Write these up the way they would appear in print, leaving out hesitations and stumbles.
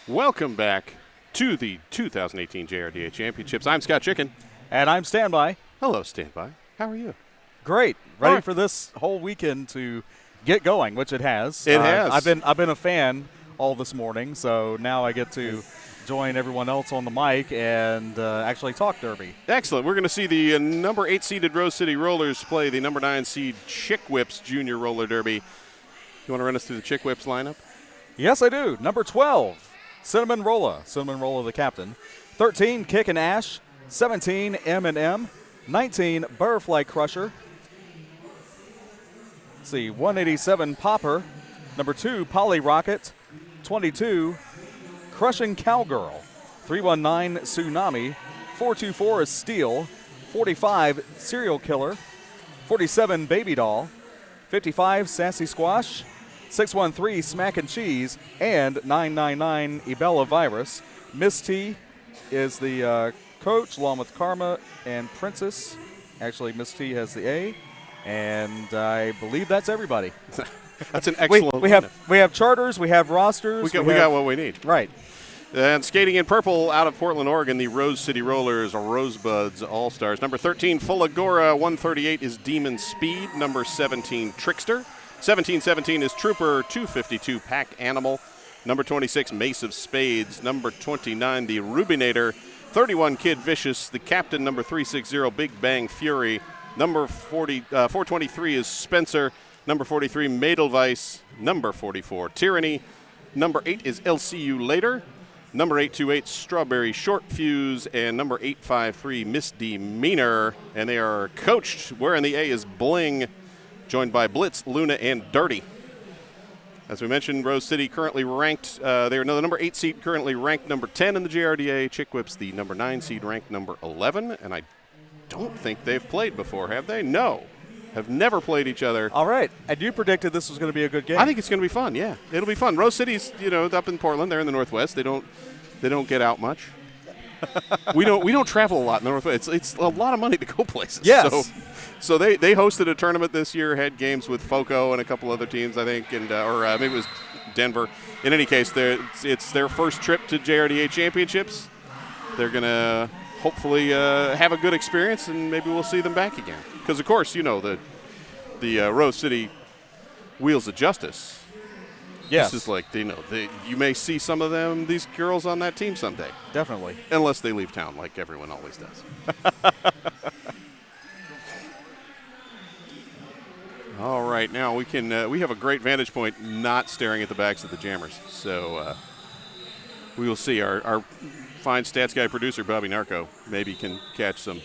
Welcome back to the 2018 JRDA Championships. I'm Scott Chicken. And I'm Standby. Hello, Standby. How are you? Great. Ready for this whole weekend to get going, which it has. It has. I've been a fan all this morning, so now I get to join everyone else on the mic and actually talk Derby. Excellent. We're going to see the number 8 seeded Rose City Rollers play the number 9 seed Chick Whips Junior Roller Derby. You want to run us through the Chick Whips lineup? Yes, I do. Number 12, Cinnamon Rolla. Cinnamon Rolla, the captain. 13, Kick and Ash. 17, M&M. 19, Butterfly Crusher. Let's see, 187, Popper. Number 2, Polly Rocket. 22, Crushing Cowgirl. 319, Tsunami. 424 is Steel. 45, Serial Killer. 47, Baby Doll. 55, Sassy Squash. 613, Smack and Cheese. And 999, Ebola Virus. Miss T is the coach, along with Karma and Princess. Actually, Miss T has the A. And I believe that's everybody. That's an excellent we have charters, we have rosters. We got what we need. Right. And skating in purple out of Portland, Oregon, the Rose City Rollers Rosebuds All-Stars. Number 13, Fulagora. 138 is Demon Speed. Number 17, Trickster. 1717 is Trooper. 252, Pack Animal. Number 26, Mace of Spades. Number 29, the Rubinator. 31, Kid Vicious. The Captain, number 360, Big Bang Fury. Number 423 is Spencer. Number 43, Madelweiss. Number 44, Tyranny. Number 8 is LCU Later. Number 828, Strawberry Short Fuse. And number 853, Misdemeanor. And they are coached, wherein the A is Bling, joined by Blitz, Luna, and Dirty. As we mentioned, Rose City currently ranked, they're the number 8 seed, currently ranked number 10 in the JRDA. Chick Whips, the number 9 seed, ranked number 11. And I don't think they've played before, have they? No. Have never played each other. All right. And you predicted this was going to be a good game. I think it's going to be fun, yeah. It'll be fun. Rose City's, up in Portland. They're in the Northwest. They don't get out much. we don't travel a lot in the Northwest. It's a lot of money to go places. Yes. So they hosted a tournament this year, had games with FOCO and a couple other teams, I think, and or maybe it was Denver. In any case, it's their first trip to JRDA Championships. They're going to hopefully have a good experience, and maybe we'll see them back again. Because, of course, the Rose City Wheels of Justice. Yes. This is like, you may see some of these girls on that team someday. Definitely. Unless they leave town like everyone always does. All right, now we have a great vantage point not staring at the backs of the jammers. So we will see. Our fine stats guy producer, Bobby Narco, maybe can catch some.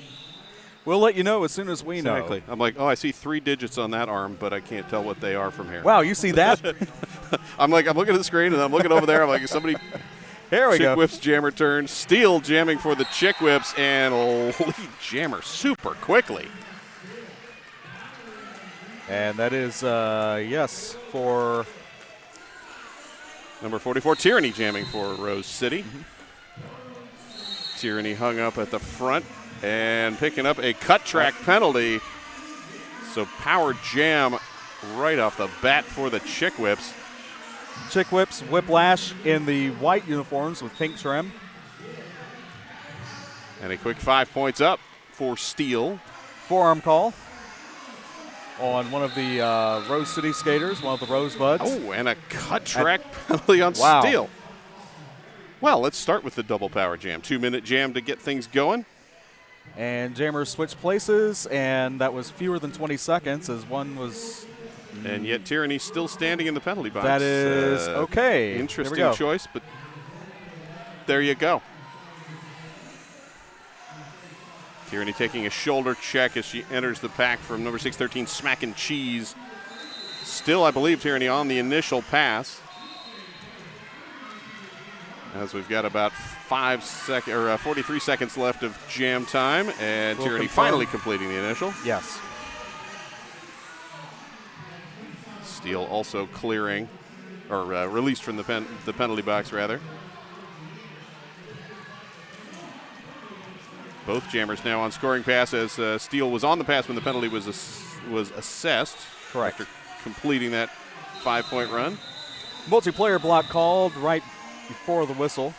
We'll let you know as soon as we know. I'm like, I see 3 digits on that arm, but I can't tell what they are from here. Wow, you see that? I'm looking at the screen, and I'm looking over there. I'm like, somebody. Here we go. Chick Whips jammer turn. Steel jamming for the Chick Whips, and lead jammer super quickly. And that is, yes, for number 44, Tyranny jamming for Rose City. Tyranny hung up at the front and picking up a cut track penalty. So power jam right off the bat for the Chick Whips. Chick Whips, Whiplash in the white uniforms with pink trim. And a quick 5 points up for Steel. Forearm call on one of the Rose City skaters, one of the Rosebuds. Oh, and a cut track penalty on Steel. Well, let's start with the double power jam. 2-minute jam to get things going. And jammers switched places, and that was fewer than 20 seconds as one was. And yet Tyranny still standing in the penalty box. That is okay. Interesting choice, but there you go. Tyranny taking a shoulder check as she enters the pack from number 613, Smack and Cheese. Still, I believe, Tyranny on the initial pass. As we've got about 43 seconds left of jam time, and Tyranny finally completing the initial. Yes. Steel also clearing, or released from the penalty box, rather. Both jammers now on scoring pass as Steel was on the pass when the penalty was assessed. Correct. After completing that 5-point run. Multiplayer block called right before the whistle.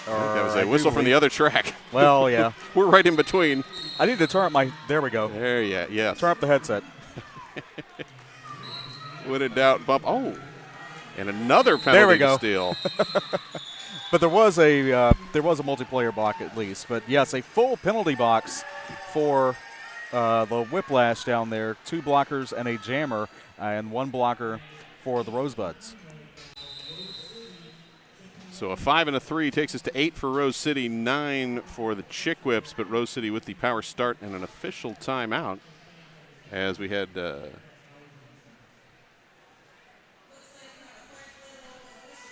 I think that was a whistle from the other track. Well, yeah. We're right in between. I need to turn up my, there we go. There, yeah, yes. Turn up the headset. When in doubt, bump. Oh, and another penalty There we go. to steal. But there was a multiplayer block at least. But yes, a full penalty box for the Whiplash down there. 2 blockers and a jammer, and 1 blocker for the Rosebuds. So a 5 and a 3 takes us to 8 for Rose City, 9 for the Chick Whips, but Rose City with the power start and an official timeout as we had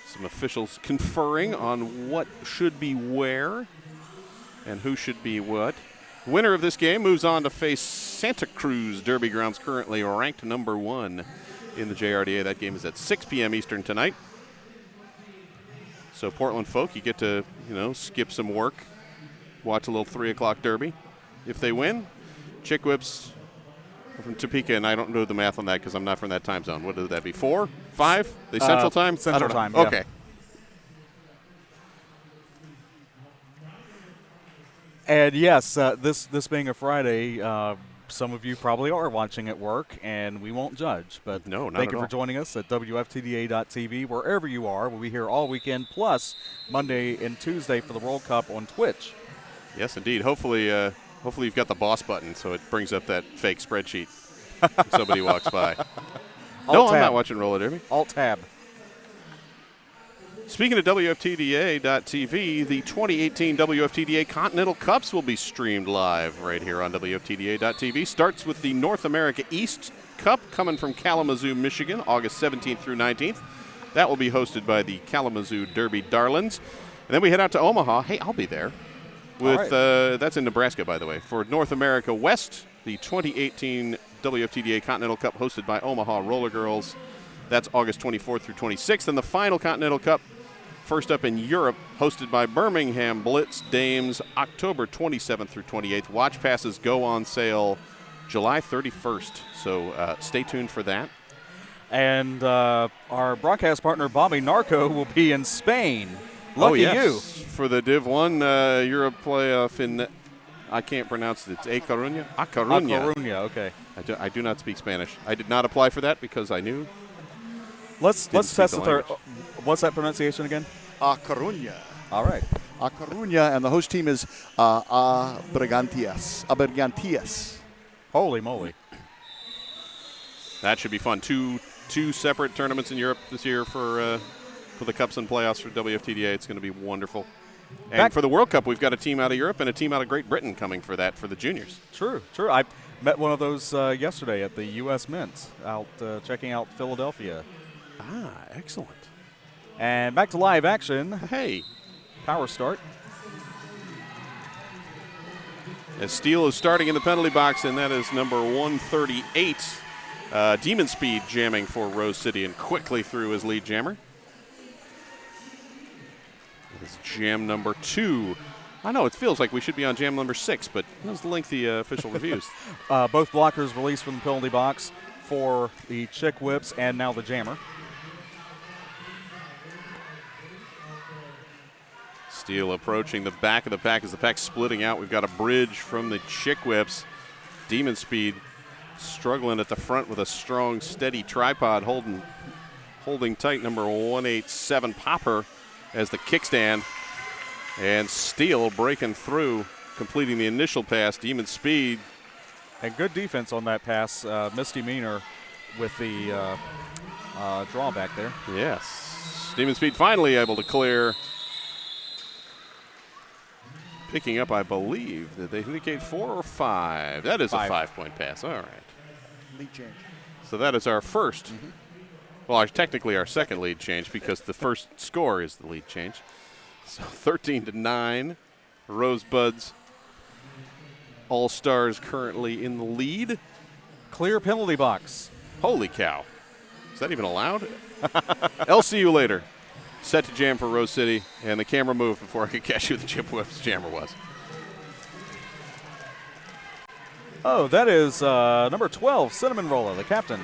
some officials conferring on what should be where and who should be what. Winner of this game moves on to face Santa Cruz Derby Grounds, currently ranked number 1 in the JRDA. That game is at 6 p.m. Eastern tonight. So Portland folk, you get to, skip some work, watch a little 3 o'clock Derby. If they win, Chick Whips from Topeka, and I don't know the math on that because I'm not from that time zone. What would that be, 4, 5? They Central Time? Central Time, yeah. Okay. And yes, this being a Friday, some of you probably are watching at work, and we won't judge. But no, not thank at you all. for joining us at WFTDA.tv, wherever you are. We'll be here all weekend, plus Monday and Tuesday for the World Cup on Twitch. Yes, indeed. Hopefully you've got the boss button so it brings up that fake spreadsheet when somebody walks by. No, I'm not watching roller derby. Alt-tab. Speaking of WFTDA.tv, the 2018 WFTDA Continental Cups will be streamed live right here on WFTDA.tv. Starts with the North America East Cup coming from Kalamazoo, Michigan, August 17th through 19th. That will be hosted by the Kalamazoo Derby Darlings. And then we head out to Omaha. Hey, I'll be there. With that's in Nebraska, by the way. For North America West, the 2018 WFTDA Continental Cup hosted by Omaha Roller Girls. That's August 24th through 26th. And the final Continental Cup, first up in Europe, hosted by Birmingham Blitz Dames, October 27th through 28th. Watch passes go on sale July 31st, so stay tuned for that. And our broadcast partner, Bobby Narco, will be in Spain. Lucky you. For the Div 1 Europe playoff in, I can't pronounce it, it's A Coruña? A Coruña. A Coruña, okay. I do not speak Spanish. I did not apply for that because I knew. Let's test the third. What's that pronunciation again? A Coruña. All right. A Coruña, and the host team is Abergantias. Holy moly. That should be fun. Two separate tournaments in Europe this year for the Cups and playoffs for WFTDA. It's going to be wonderful. And for the World Cup, we've got a team out of Europe and a team out of Great Britain coming for that for the juniors. True. I met one of those yesterday at the U.S. Mint, out checking out Philadelphia. Ah, excellent. And back to live action. Hey. Power start. As Steele is starting in the penalty box, and that is number 138. Demon Speed jamming for Rose City and quickly through his lead jammer. This jam number 2. I know it feels like we should be on jam number 6, but those lengthy official reviews. Both blockers released from the penalty box for the Chick Whips and now the jammer. Steele approaching the back of the pack as the pack's splitting out. We've got a bridge from the Chick Whips. Demon Speed struggling at the front with a strong, steady tripod, holding tight number 187 Popper as the kickstand. And Steele breaking through, completing the initial pass. Demon Speed. And good defense on that pass. Misdemeanor with the drawback there. Yes. Demon Speed finally able to clear. Picking up, I believe, did they indicate 4 or 5? That is 5. A 5-point pass. All right. Lead change. So that is our first. Well, technically our second lead change because the first score is the lead change. So 13-9. Rosebuds All-Stars currently in the lead. Clear penalty box. Holy cow. Is that even allowed? I'll see you later. Set to jam for Rose City, and the camera moved before I could catch who the Chick Whips jammer was. Oh, that is number 12, Cinnamon Roller, the captain.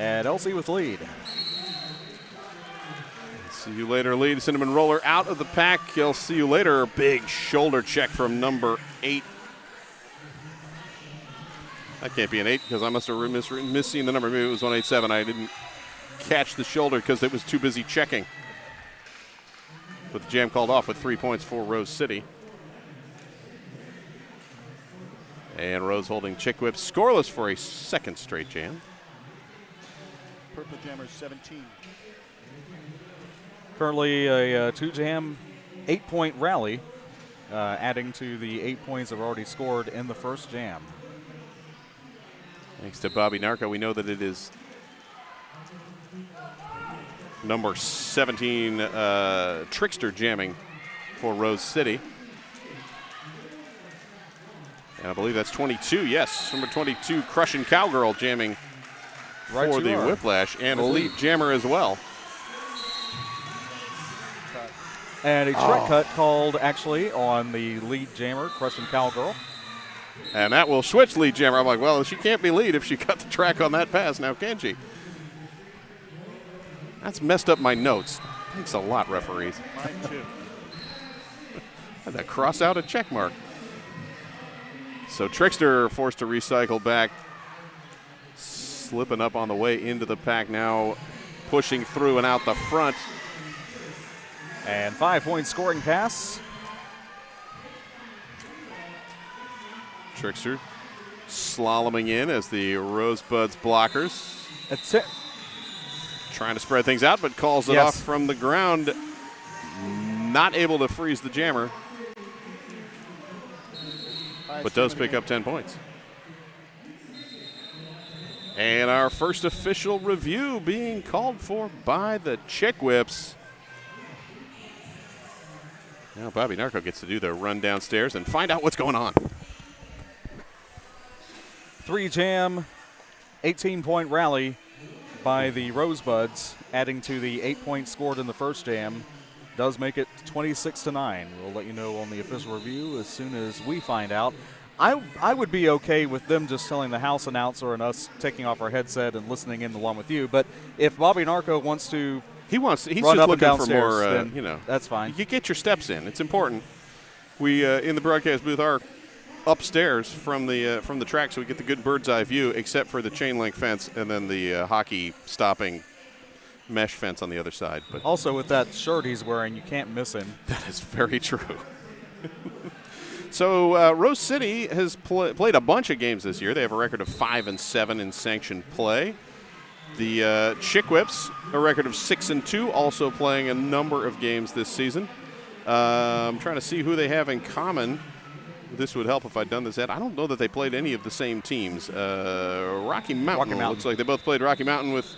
And LC with lead. See you later lead. Cinnamon Roller out of the pack. He'll see you later. Big shoulder check from number 8. That can't be an 8 because I must have missing the number. Maybe it was 187. I didn't catch the shoulder because it was too busy checking. But the jam called off with 3 points for Rose City. And Rose holding Chick Whip scoreless for a second straight jam. Purple Jammers 17. Currently a 2-jam, 8-point rally, adding to the 8 points that were already scored in the first jam. Thanks to Bobby Narco, we know that it is number 17 Trickster jamming for Rose City. And I believe that's 22, yes. Number 22, Crushing Cowgirl jamming Right for you the are. Whiplash, and Elite Jammer as well. And a track cut called actually on the lead jammer, Crushing Cowgirl. And that will switch lead jammer. I'm like, well, she can't be lead if she cut the track on that pass, now can she? That's messed up my notes. Thanks a lot, referees. Mine too. Had to cross out a check mark. So Trickster forced to recycle back, slipping up on the way into the pack now, pushing through and out the front. And 5-point scoring pass. Trickster slaloming in as the Rosebuds blockers. That's it. Trying to spread things out, but calls it Yes. off from the ground. Not able to freeze the jammer, but does pick up 10 points. And our first official review being called for by the Chick Whips. Now Bobby Narco gets to do the run downstairs and find out what's going on. 3-jam, 18-point rally by the Rosebuds, adding to the 8 points scored in the first jam. Does make it 26-9. We'll let you know on the official review as soon as we find out. I would be okay with them just telling the house announcer and us taking off our headset and listening in along with you. But if Bobby Narco wants to He's run just up and looking for downstairs, more, then you know. that's fine. You get your steps in. It's important. We in the broadcast booth are upstairs from the track, so we get the good bird's eye view, except for the chain link fence and then the hockey stopping mesh fence on the other side. But Also, with that shirt he's wearing, you can't miss him. that is very true. So Rose City has played a bunch of games this year. They have a record of 5-7 in sanctioned play. The Chick Whips, a record of 6-2, also playing a number of games this season. I'm trying to see who they have in common. This would help if I'd done this. I don't know that they played any of the same teams. Rocky Mountain. Looks like they both played Rocky Mountain, with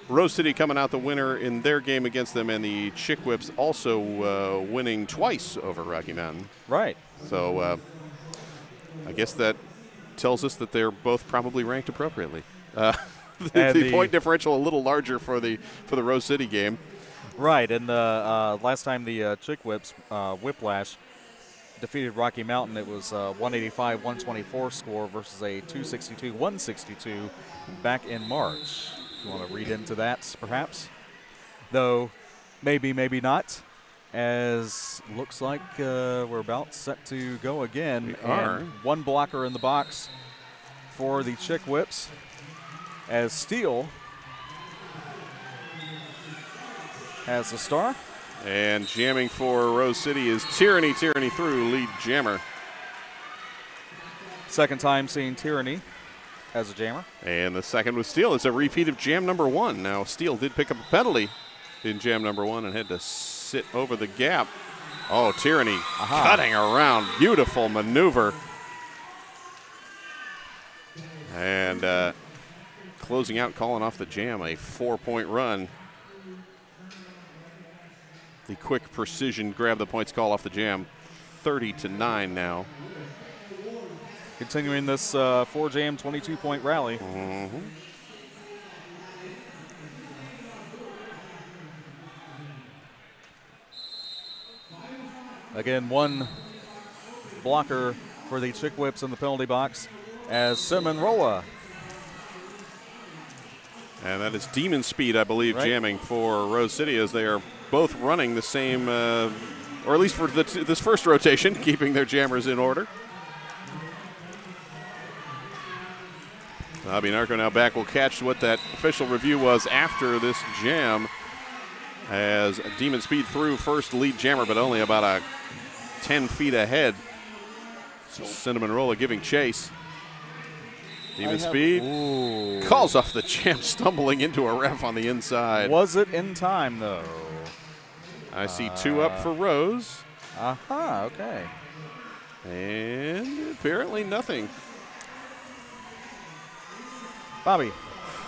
Rose City coming out the winner in their game against them, and the Chick Whips also winning twice over Rocky Mountain. Right. So I guess that tells us that they're both probably ranked appropriately. The point differential a little larger for the Rose City game. Right, and the last time the Chick Whips Whiplash defeated Rocky Mountain, it was 185-124 score versus a 262-162 back in March. You want to read into that, perhaps? Though, maybe not, as looks like we're about set to go again. We are. And one blocker in the box for the Chick Whips, as Steele has the star. And jamming for Rose City is Tyranny through, lead jammer. Second time seeing Tyranny as a jammer. And the second with Steele. It's a repeat of jam number 1. Now, Steele did pick up a penalty in jam number 1 and had to sit over the gap. Oh, Tyranny cutting around. Beautiful maneuver. And closing out, calling off the jam, a 4-point run. The quick precision grab the points call off the jam. 30-9 now. Continuing this 4-jam, 22-point rally. Mm-hmm. Again, one blocker for the Chick Whips in the penalty box as Cinnamon Rolla And that is Demon Speed, I believe, Right. jamming for Rose City as they are both running the same, or at least for this first rotation, keeping their jammers in order. Bobby Narco now back will catch what that official review was after this jam as Demon Speed threw first lead jammer, but only about 10 feet ahead. So Cinnamon Rolla giving chase. Demon Speed calls off the jam, stumbling into a ref on the inside. Was it in time, though? I see 2 up for Rose. Aha, okay. And apparently nothing. Bobby.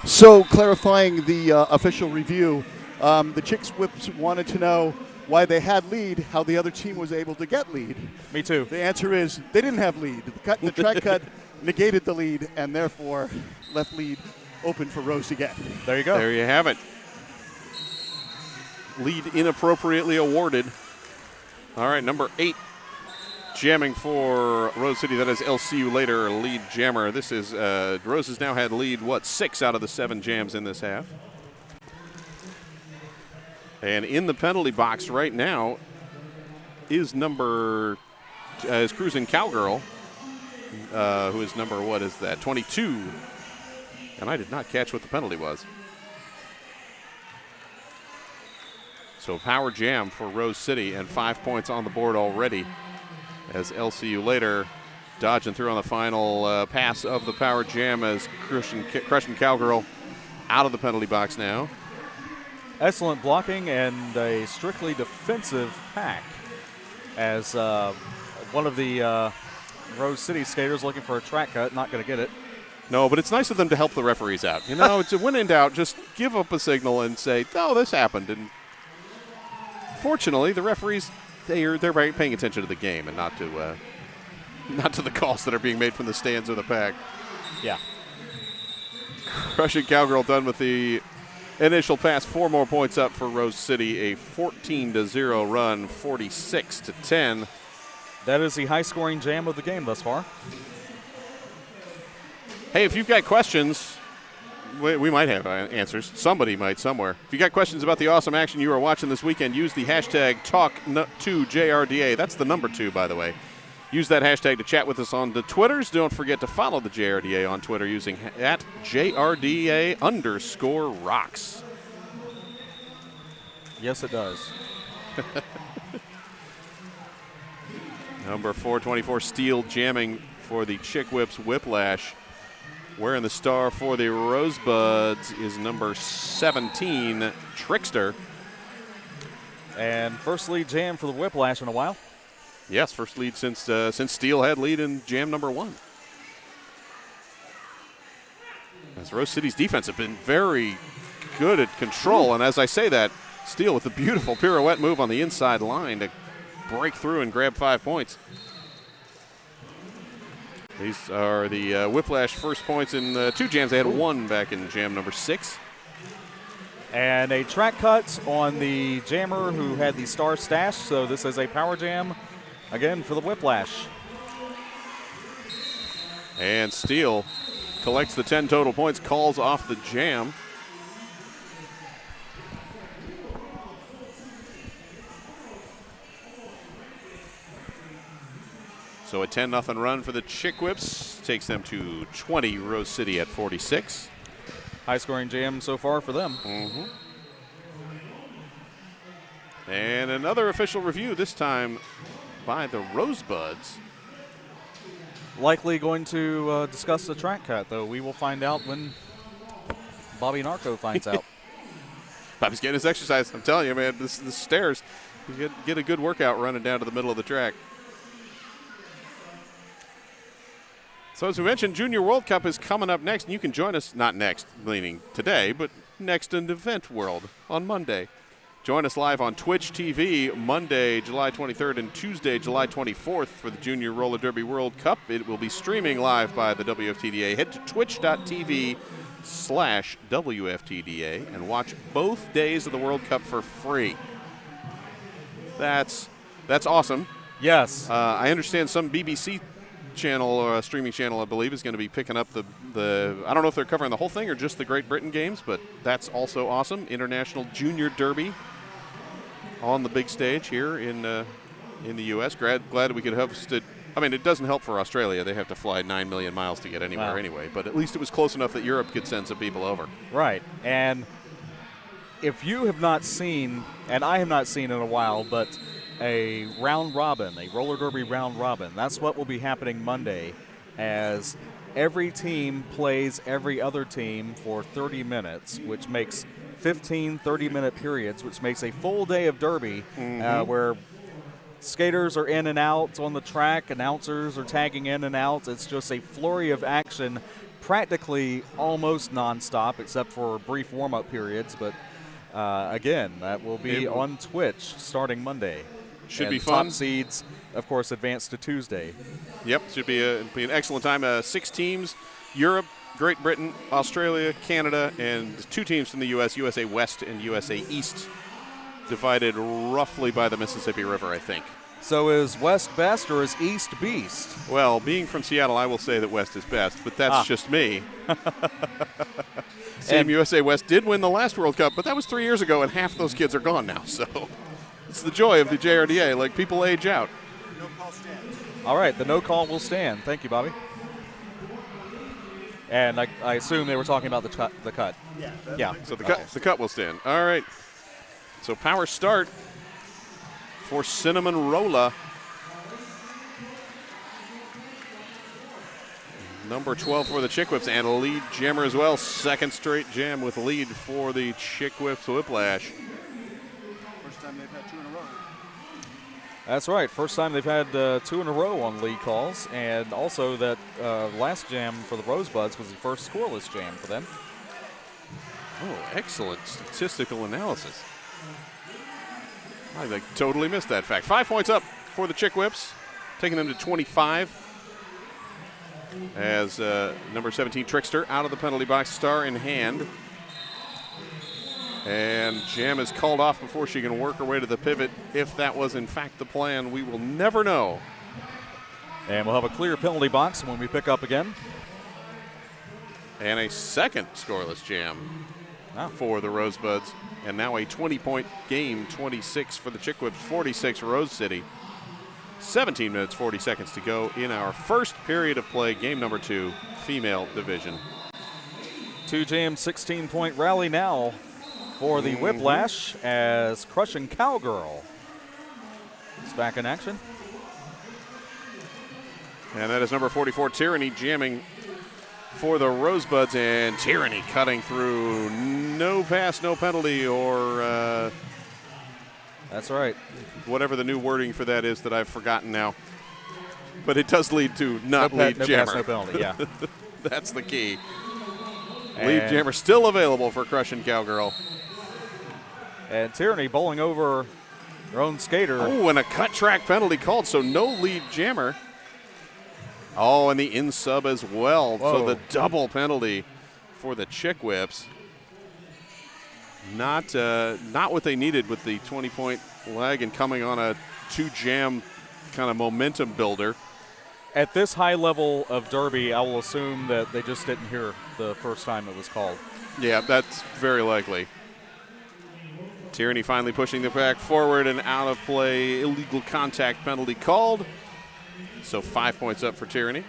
So clarifying the official review, the Chicks Whips wanted to know why they had lead, how the other team was able to get lead. Me too. The answer is they didn't have lead. The track cut negated the lead and therefore left lead open for Rose to get. There you go. There you have it. Lead inappropriately awarded. All right, number 8 jamming for Rose City. That is LCU later lead jammer. This is Rose has now had lead 6 out of the 7 jams in this half. And in the penalty box right now is is Cruising Cowgirl, who is number 22. And I did not catch what the penalty was. So power jam for Rose City and 5 points on the board already as LCU later dodging through on the final pass of the power jam as Crushing Cowgirl out of the penalty box now. Excellent blocking and a strictly defensive pack as one of the Rose City skaters looking for a track cut, not going to get it. No, but it's nice of them to help the referees out. You know, to when in doubt, just give up a signal and say, "Oh, this happened." And fortunately, the referees they're paying attention to the game and not to the calls that are being made from the stands or the pack. Yeah. Crushing Cowgirl done with the initial pass. 4 more points up for Rose City. A 14-0 run, 46-10. That is the high-scoring jam of the game thus far. Hey, if you've got questions, we might have answers. Somebody might somewhere. If you got questions about the awesome action you are watching this weekend, use the hashtag #2JRDA. That's the number 2, by the way. Use that hashtag to chat with us on the Twitters. Don't forget to follow the JRDA on Twitter using @JRDA_rocks. Yes, it does. Number 424, Steel jamming for the Chick Whips Whiplash. Wearing the star for the Rosebuds is number 17, Trickster. And first lead jam for the Whiplash in a while. Yes, first lead since Steel had lead in jam number 1. As Rose City's defense have been very good at control, and as I say that, Steel with a beautiful pirouette move on the inside line to break through and grab 5 points. These are the Whiplash first points in 2 jams. They had 1 back in jam number 6. And a track cut on the jammer who had the star stash. So this is a power jam again for the Whiplash. And Steel collects the 10 total points, calls off the jam. So a 10-0 run for the Chick Whips takes them to 20, Rose City at 46. High-scoring jam so far for them. Mm-hmm. And another official review, this time by the Rosebuds. Likely going to discuss the track cut, though. We will find out when Bobby Narco finds out. Bobby's getting his exercise. I'm telling you, man, the stairs. You get a good workout running down to the middle of the track. So as we mentioned, Junior World Cup is coming up next, and you can join us, not next, meaning today, but next in Event World on Monday. Join us live on Twitch TV Monday, July 23rd, and Tuesday, July 24th for the Junior Roller Derby World Cup. It will be streaming live by the WFTDA. Head to twitch.tv/WFTDA and watch both days of the World Cup for free. That's awesome. Yes. I understand some BBC channel or a streaming channel, I believe, is going to be picking up the I don't know if they're covering the whole thing or just the Great Britain games, but that's also awesome. International Junior Derby on the big stage here in the U.S. Glad we could host it. I mean, it doesn't help for Australia. They have to fly 9 million miles to get anywhere anyway, but at least it was close enough that Europe could send some people over. Right. And if you have not seen, and I have not seen in a while, but a round robin, a roller derby round robin, that's what will be happening Monday, as every team plays every other team for 30 minutes, which makes 15 30-minute periods, which makes a full day of derby where skaters are in and out on the track, announcers are tagging in and out. It's just a flurry of action, practically almost nonstop, except for brief warm-up periods. But again, that will be on Twitch starting Monday. Should and be fun. Top seeds, of course, advance to Tuesday. Yep, should be an excellent time. 6 teams: Europe, Great Britain, Australia, Canada, and 2 teams from the U.S., USA West and USA East, divided roughly by the Mississippi River, I think. So is West best or is East beast? Well, being from Seattle, I will say that West is best, but that's just me. Team USA West did win the last World Cup, but that was 3 years ago, and half those kids are gone now. So it's the joy of the JRDA. Like, people age out. No call stands. All right, the no call will stand. Thank you, Bobby. And I assume they were talking about the cut. Yeah. So the cut will stand. All right. So power start for Cinnamon Rolla. Number 12 for the Chick Whips, and a lead jammer as well. Second straight jam with lead for the Chick Whips Whiplash. First time they've had 2 in a row. That's right. First time they've had 2 in a row on lead calls, and also that last jam for the Rosebuds was the first scoreless jam for them. Oh, excellent statistical analysis. I totally missed that fact. 5 points up for the Chick Whips, taking them to 25. As number 17 Trickster out of the penalty box, star in hand. And jam is called off before she can work her way to the pivot. If that was in fact the plan, we will never know. And we'll have a clear penalty box when we pick up again. And a second scoreless jam for the Rosebuds. And now a 20-point game, 26 for the Chick Whips, 46 Rose City. 17 minutes, 40 seconds to go in our first period of play, game number 2, female division. 2 jam, 16-point rally now for the Whiplash as Crushing Cowgirl is back in action. And that is number 44, Tyranny, jamming for the Rosebuds, and Tyranny cutting through. No pass, no penalty, or that's right. Whatever the new wording for that is that I've forgotten now. But it does lead to not lead no jammer. Pass, no penalty, yeah. That's the key. Lead jammer still available for Crushing Cowgirl. And Tyranny bowling over her own skater. Oh, and a cut track penalty called, so no lead jammer. Oh, and the in sub as well. Whoa. So the double penalty for the Chick Whips. Not what they needed with the 20-point leg and coming on a 2-jam kind of momentum builder. At this high level of derby, I will assume that they just didn't hear the first time it was called. Yeah, that's very likely. Tyranny finally pushing the pack forward, and out of play, illegal contact penalty called. So 5 points up for Tyranny.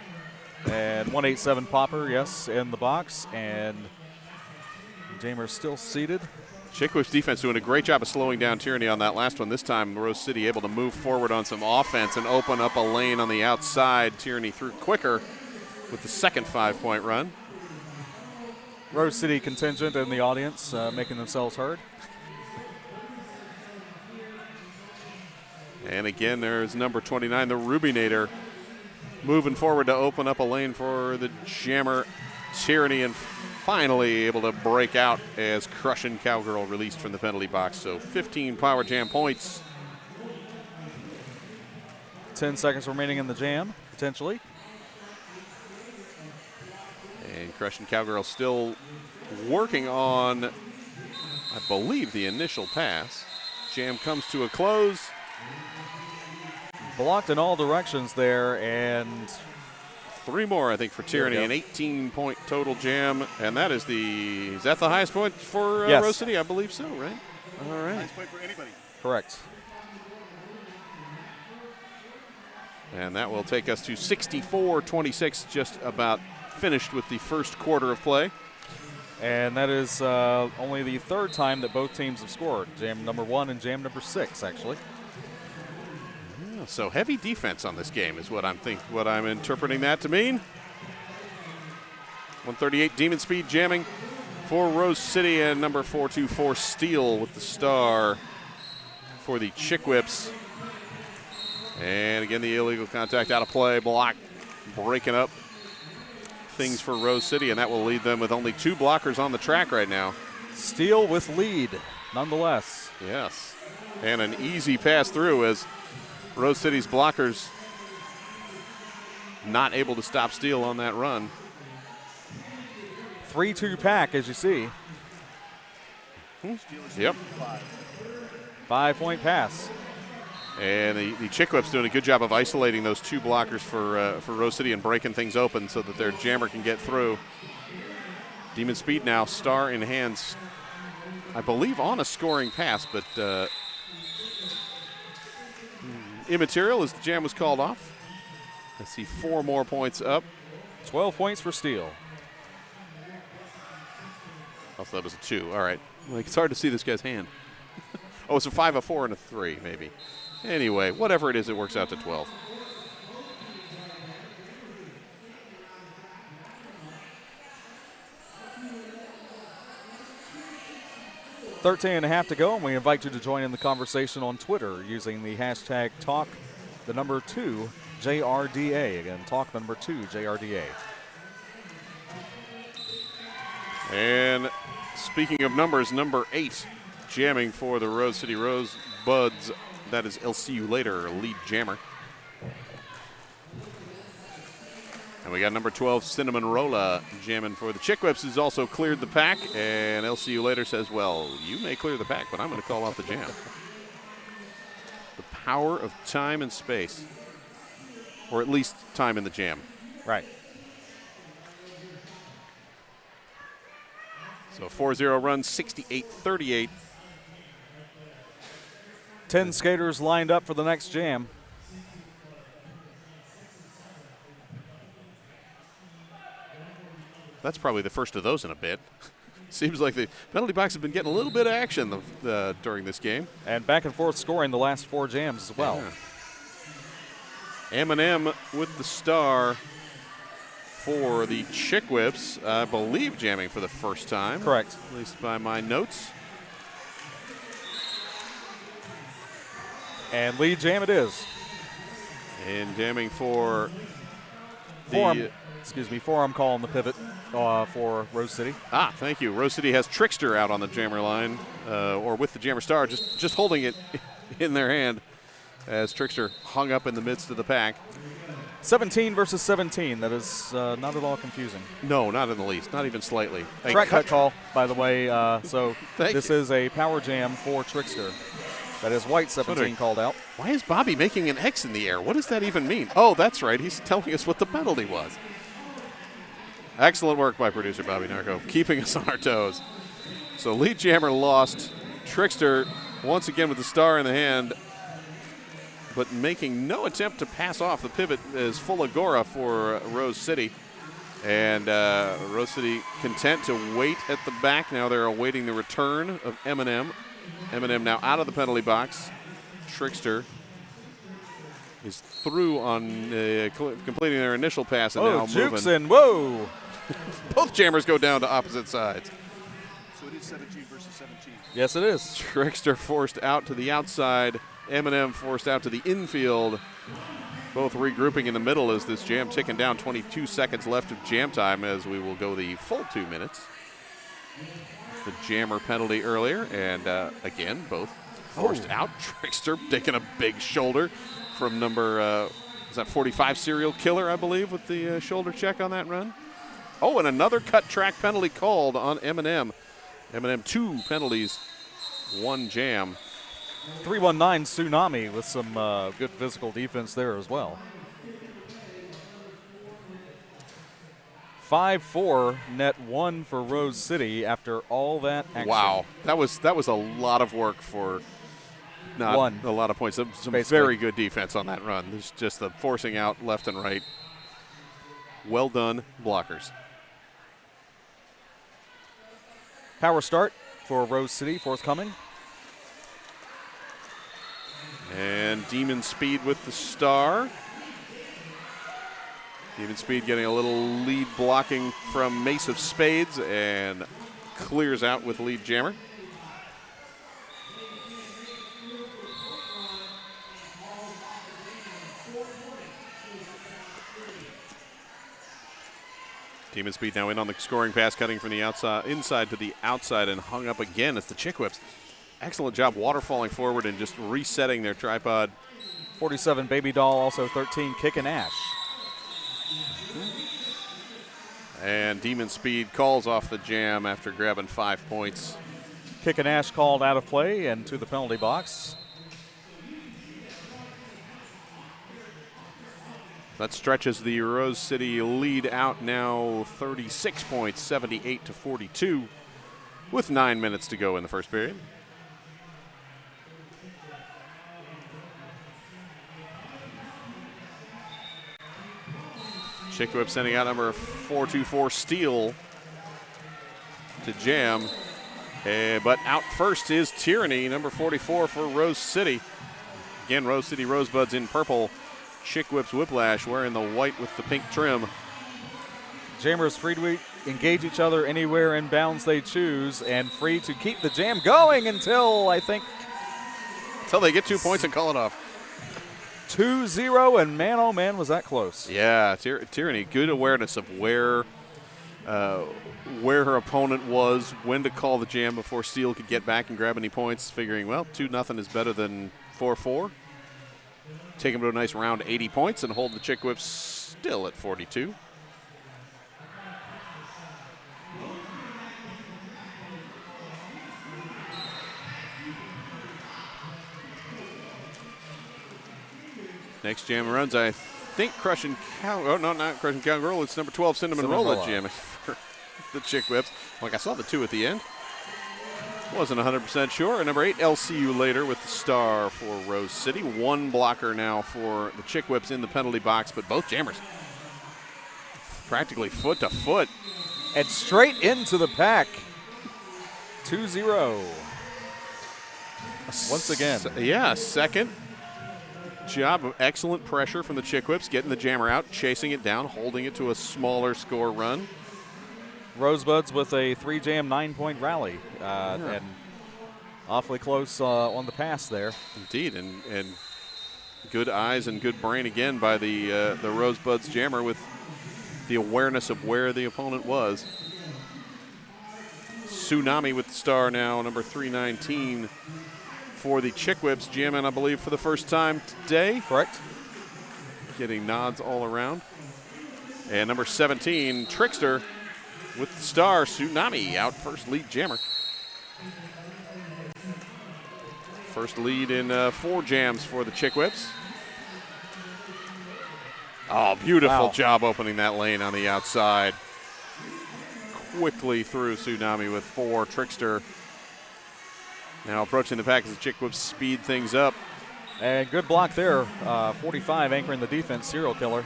And 187 Popper, yes, in the box, and Jamer's still seated. Chick Whips defense doing a great job of slowing down Tyranny on that last one. This time, Rose City able to move forward on some offense and open up a lane on the outside. Tyranny through quicker with the second 5-point run. Rose City contingent in the audience making themselves heard. And again, there's number 29, the Rubinator, moving forward to open up a lane for the jammer Tyranny, and finally able to break out as Crushing Cowgirl released from the penalty box. So 15 power jam points. 10 seconds remaining in the jam, potentially. And Crushing Cowgirl still working on, I believe, the initial pass. Jam comes to a close. Blocked in all directions there, and 3 more, I think, for Tyranny. go. An 18-point total jam. And that is the highest point for Yes. Rose City? I believe so, right? All right. Nice point for anybody. Correct. And that will take us to 64-26, just about finished with the first quarter of play. And that is only the third time that both teams have scored. Jam number 1 and jam number 6, actually. So heavy defense on this game is what I'm interpreting that to mean. 138 Demon Speed jamming for Rose City, and number 424 Steel with the star for the Chick Whips. And again, the illegal contact out of play, block, breaking up things for Rose City, and that will lead them with only 2 blockers on the track right now. Steel with lead, nonetheless. Yes, and an easy pass through as Rose City's blockers not able to stop Steel on that run. 3-2 pack, as you see. Yep. 5-point pass. And the Chick Whips doing a good job of isolating those 2 blockers for Rose City and breaking things open so that their jammer can get through. Demon Speed now, star in hands, I believe on a scoring pass, but immaterial as the jam was called off. I see 4 more points up. 12 points for Steel. I thought it was a 2. All right. Like, it's hard to see this guy's hand. Oh, it's a 5, a 4, and a 3, maybe. Anyway, whatever it is, it works out to 12. .13 and a half to go, and we invite you to join in the conversation on Twitter using the hashtag #2JRDA. Again, #2JRDA. And speaking of numbers, number 8 jamming for the Rose City Rosebuds. That is LCU Later, lead jammer. And we got number 12, Cinnamon Rolla, jamming for the Chick Whips, who's also cleared the pack. And LCU Later says, well, you may clear the pack, but I'm going to call off the jam. The power of time and space. Or at least time in the jam. Right. So 4-0 run, 68-38. 10 skaters lined up for the next jam. That's probably the first of those in a bit. Seems like the penalty box has been getting a little bit of action during this game. And back and forth scoring the last 4 jams as well. Yeah. M&M with the star for the Chick Whips, I believe jamming for the first time. Correct. At least by my notes. And lead jam it is. And jamming for Forearm call on the pivot for Rose City. Thank you. Rose City has Trickster out on the jammer line, or with the jammer star, just holding it in their hand as Trickster hung up in the midst of the pack. 17 versus 17. That is not at all confusing. No, not in the least. Not even slightly. A Track cut call, by the way. So Thank this you. is a power jam for Trickster. That is white 17 called out. Why is Bobby making an X in the air? What does that even mean? Oh, that's right. He's telling us what the penalty was. Excellent work by producer Bobby Narco, keeping us on our toes. So lead jammer lost. Trickster once again with the star in the hand, but making no attempt to pass off. The pivot is full of Gora for Rose City. And Rose City content to wait at the back. Now they're awaiting the return of M&M. M&M now out of the penalty box. Trickster is through on completing their initial pass and now Jukes moving. in. Whoa. Both jammers go down to opposite sides. So it is 17 versus 17. Yes, it is. Trickster forced out to the outside. M&M forced out to the infield. Both regrouping in the middle as this jam ticking down. 22 seconds left of jam time as we will go the full 2 minutes. The jammer penalty earlier, and again, both forced out. Trickster taking a big shoulder from number, is that 45 Serial Killer, I believe, with the shoulder check on that run. Oh, and another cut track penalty called on M&M. M&M 2 penalties, 1 jam. 319 Tsunami with some good physical defense there as well. 5-4, net 1 for Rose City after all that action. Wow, that was a lot of work for not a lot of points. Some very good defense on that run. There's just the forcing out left and right. Well done, blockers. Power start for Rose City forthcoming. And Demon Speed with the star. Demon Speed getting a little lead blocking from Mace of Spades and clears out with lead jammer. Demon Speed now in on the scoring pass, cutting from the outside, inside to the outside, and hung up again as the Chick Whips. Excellent job waterfalling forward and just resetting their tripod. 47 Baby Doll, also 13 Kick and Ash. And Demon Speed calls off the jam after grabbing 5 points. Kick and Ash called out of play and to the penalty box. That stretches the Rose City lead out now 36 points, 78-42, with 9 minutes to go in the first period. Chick Whip sending out number 424 Steel to jam. But out first is Tyranny, number 44 for Rose City. Again, Rose City Rosebuds in purple. Chick Whip's Whiplash wearing the white with the pink trim. Jammers free to engage each other anywhere in bounds they choose and free to keep the jam going until, I think, Until they get 2 points and call it off. 2-0, and man, oh man, was that close. Yeah, Tyranny, good awareness of where her opponent was, when to call the jam before Steele could get back and grab any points, figuring, well, 2-0 is better than 4-4. Take them to a nice round 80 points and hold the Chick Whips still at 42. Next jam runs, I think Crushing Cow. Oh, no, not Crushing Cowgirl. It's number 12, Cinnamon Rolla jamming for the Chick Whips. Like I saw the 2 at the end. Wasn't 100% sure. And number 8, LCU later with the star for Rose City. 1 blocker now for the Chick Whips in the penalty box, but both jammers practically foot to foot. And straight into the pack. 2-0. Once again. Yeah, second job of excellent pressure from the Chick Whips, getting the jammer out, chasing it down, holding it to a smaller score run. Rosebuds with a 3-jam 9-point rally. And awfully close on the pass there. Indeed, and good eyes and good brain again by the Rosebuds jammer with the awareness of where the opponent was. Tsunami with the star now, number 319 for the Chick Whips, jamming, I believe, for the first time today. Correct. Getting nods all around. And number 17, Trickster with the star, Tsunami, out first, lead jammer. First lead in 4 jams for the Chick Whips. Oh, beautiful job opening that lane on the outside. Quickly through Tsunami with 4. Trickster now approaching the pack as the Chick Whips speed things up. And good block there. 45 anchoring the defense, serial killer.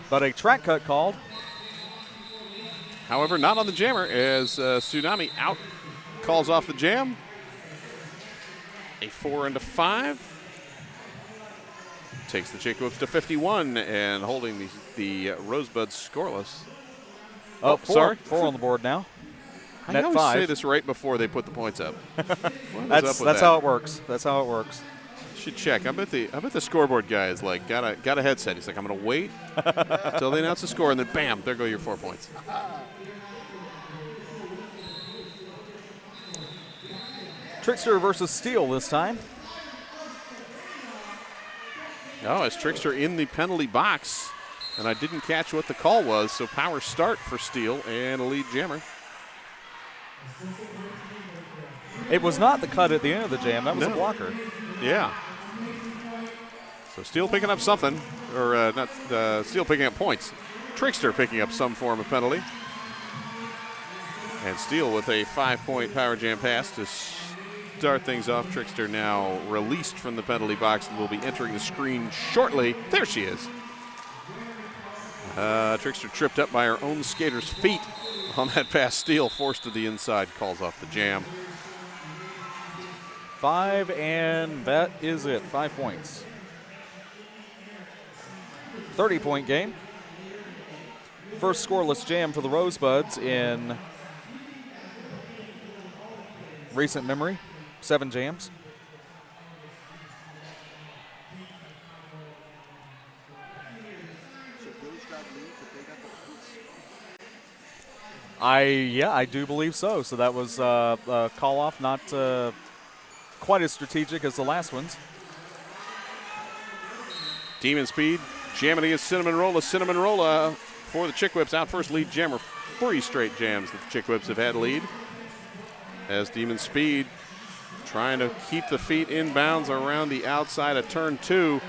But a track cut called. However, not on the jammer as Tsunami out calls off the jam. A 4 into 5. Takes the Chick Whips to 51 and holding the Rosebuds scoreless. Oh, sorry. 4 on the board now. I Net always 5. say this right before they put the points up. That's how it works. That's how it works. Should check. I bet the scoreboard guy is like got a headset. He's like, I'm gonna wait until they announce the score, and then bam, there go your 4 points. Trickster versus Steel this time. Oh, as Trickster in the penalty box, and I didn't catch what the call was, so power start for Steel and a lead jammer. It was not the cut at the end of the jam. That was a blocker. Yeah. So Steel picking up something, or not Steel picking up points. Trickster picking up some form of penalty. And Steele with a 5-point power jam pass to start things off. Trickster now released from the penalty box and will be entering the screen shortly. There she is. Trickster tripped up by her own skater's feet on that pass. Steele forced to the inside, calls off the jam. 5, and that is it. 5 points. 30-point game. First scoreless jam for the Rosebuds in recent memory. 7 jams. So Bills got lead, but they got the points. I do believe so. So that was a call off, not quite as strategic as the last ones. Demon Speed jamming against Cinnamon Rolla. Cinnamon Rolla for the Chick Whips out first, lead jammer. 3 straight jams that the Chick Whips have had lead. As Demon Speed trying to keep the feet inbounds around the outside of turn 2.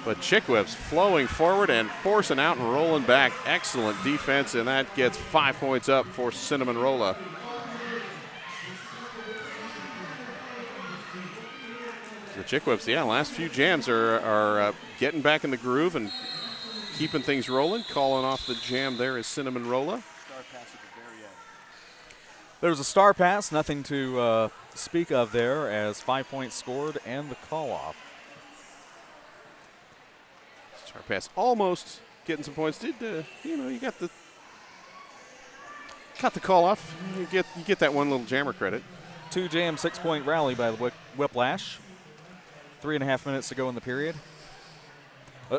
But Chick Whips flowing forward and forcing out and rolling back. Excellent defense, and that gets 5 points up for Cinnamon Rolla. The Chick Whips, last few jams are getting back in the groove and keeping things rolling. Calling off the jam there is Cinnamon Rolla. Star pass at the very end. There was a star pass, nothing to speak of there, as 5 points scored and the call off. Star pass almost getting some points. Did you got the call off? You get that one little jammer credit. 2 jam, 6-point rally by the Whiplash. 3.5 minutes to go in the period.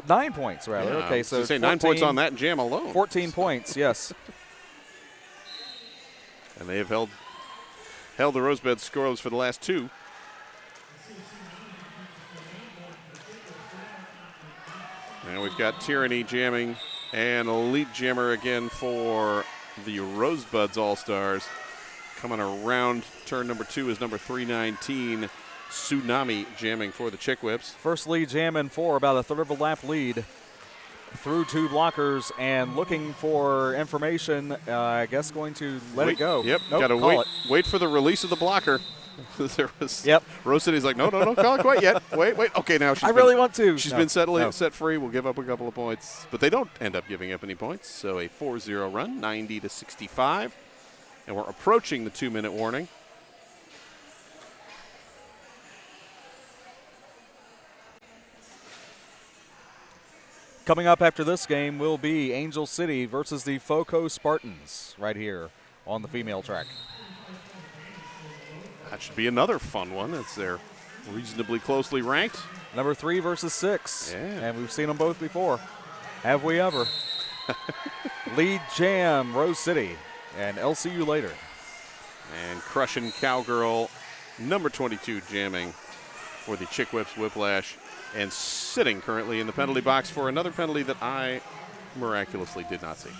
9 points, rather. Yeah, okay, so say 9 points on that jam alone. 14 points, yes. And they have held the Rosebuds scoreless for the last 2. And we've got Tyranny jamming and Elite Jammer again for the Rosebuds All-Stars. Coming around turn number 2 is number 319, Tsunami jamming for the Chick Whips. First lead jam in 4, about a third of a lap lead. Through 2 blockers and looking for information. I guess going to let it go. Yep, Nope, got to call wait for the release of the blocker. There was, Yep. Rose City's like, no, call it quite yet. Wait. Okay, now I really want to. She's No, been set no. free. We'll give up a couple of points, but they don't end up giving up any points. So a 4-0 run, 90-65, and we're approaching the 2-minute warning. Coming up after this game will be Angel City versus the Foco Spartans right here on the female track. That should be another fun one. They're reasonably closely ranked. Number 3 versus 6. Yeah. And we've seen them both before. Have we ever? Lead jam, Rose City, and LCU later. And Crushing Cowgirl, number 22 jamming for the Chick Whips Whiplash, and sitting currently in the penalty box for another penalty that I miraculously did not see.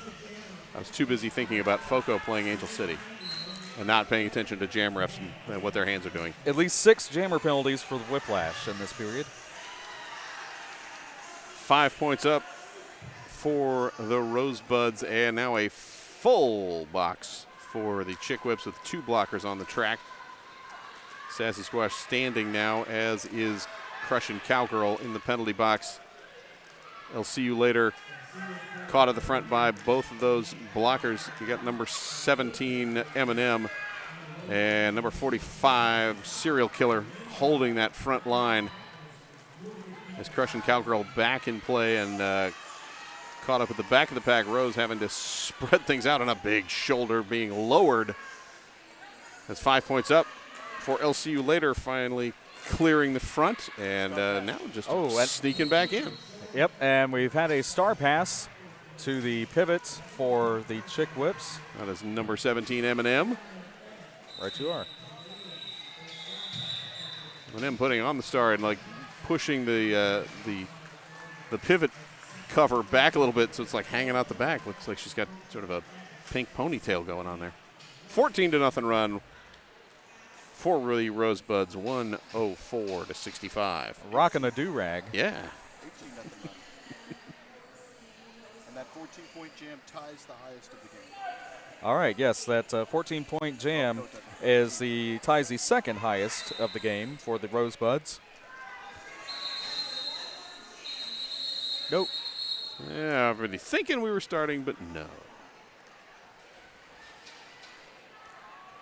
I was too busy thinking about Foco playing Angel City and not paying attention to jam refs and what their hands are doing. At least 6 jammer penalties for the Whiplash in this period. 5 points up for the Rosebuds, and now a full box for the Chick Whips with 2 blockers on the track. Sassy Squash standing now, as is Crushing Cowgirl in the penalty box. LCU later caught at the front by both of those blockers. You got number 17 M&M and number 45 Serial Killer holding that front line. As Crushing Cowgirl back in play and caught up at the back of the pack. Rose having to spread things out on a big shoulder being lowered. That's 5 points up for LCU later, finally clearing the front and now just sneaking back in. Yep, and we've had a star pass to the pivot for the Chick Whips. That is number 17 M&M. Right you are. M&M putting on the star and like pushing the pivot cover back a little bit, so it's like hanging out the back. Looks like she's got sort of a pink ponytail going on there. 14-0 run for the Rosebuds, 104-65. Rocking a do-rag. Yeah. 18-0 run. And that 14-point jam ties the highest of the game. All right, yes, that 14-point jam ties the second highest of the game for the Rosebuds. Nope. Yeah, I'm really thinking we were starting, but no.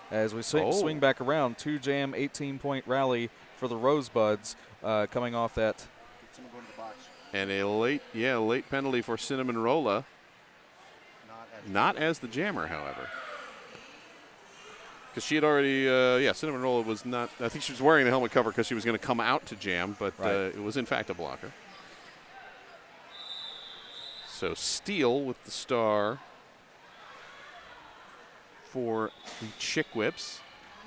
As we swing back around, 2-jam, 18-point rally for the Rosebuds coming off that. Someone go into the box. And a late penalty for Cinnamon Rolla. Not as the jammer, however. Because she had already, Cinnamon Rolla was not, I think she was wearing the helmet cover because she was going to come out to jam, but it was in fact a blocker. So Steele with the star for the Chick Whips.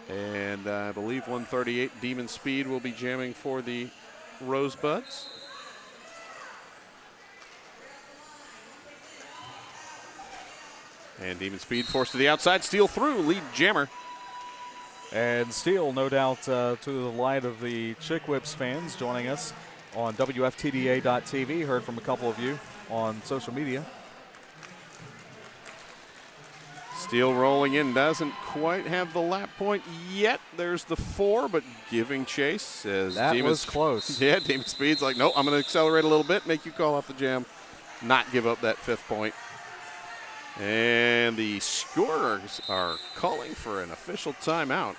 And I believe 138 Demon Speed will be jamming for the Rosebuds. And Demon Speed forced to the outside. Steele through, lead jammer. And Steele, no doubt, to the light of the Chick Whips fans joining us on WFTDA.tv. Heard from a couple of you on social media. Steele rolling in, doesn't quite have the lap point yet. There's the 4, but giving chase. As that Demon was close. Yeah, Demon Speed's like, nope, I'm going to accelerate a little bit, make you call off the jam, not give up that 5th point. And the scorers are calling for an official timeout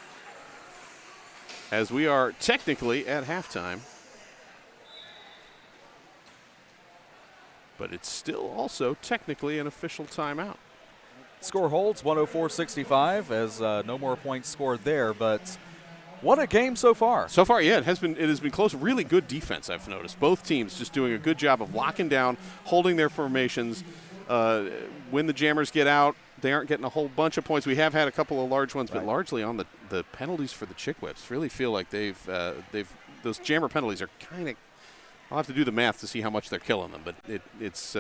as we are technically at halftime. But it's still also technically an official timeout. Score holds 104-65 as no more points scored there, but what a game so far. So far, yeah, it has been close. Really good defense, I've noticed. Both teams just doing a good job of locking down, holding their formations. When the jammers get out, they aren't getting a whole bunch of points. We have had a couple of large ones, but largely on the penalties for the Chick Whips. Really feel like those jammer penalties are kind of. I'll have to do the math to see how much they're killing them, but it's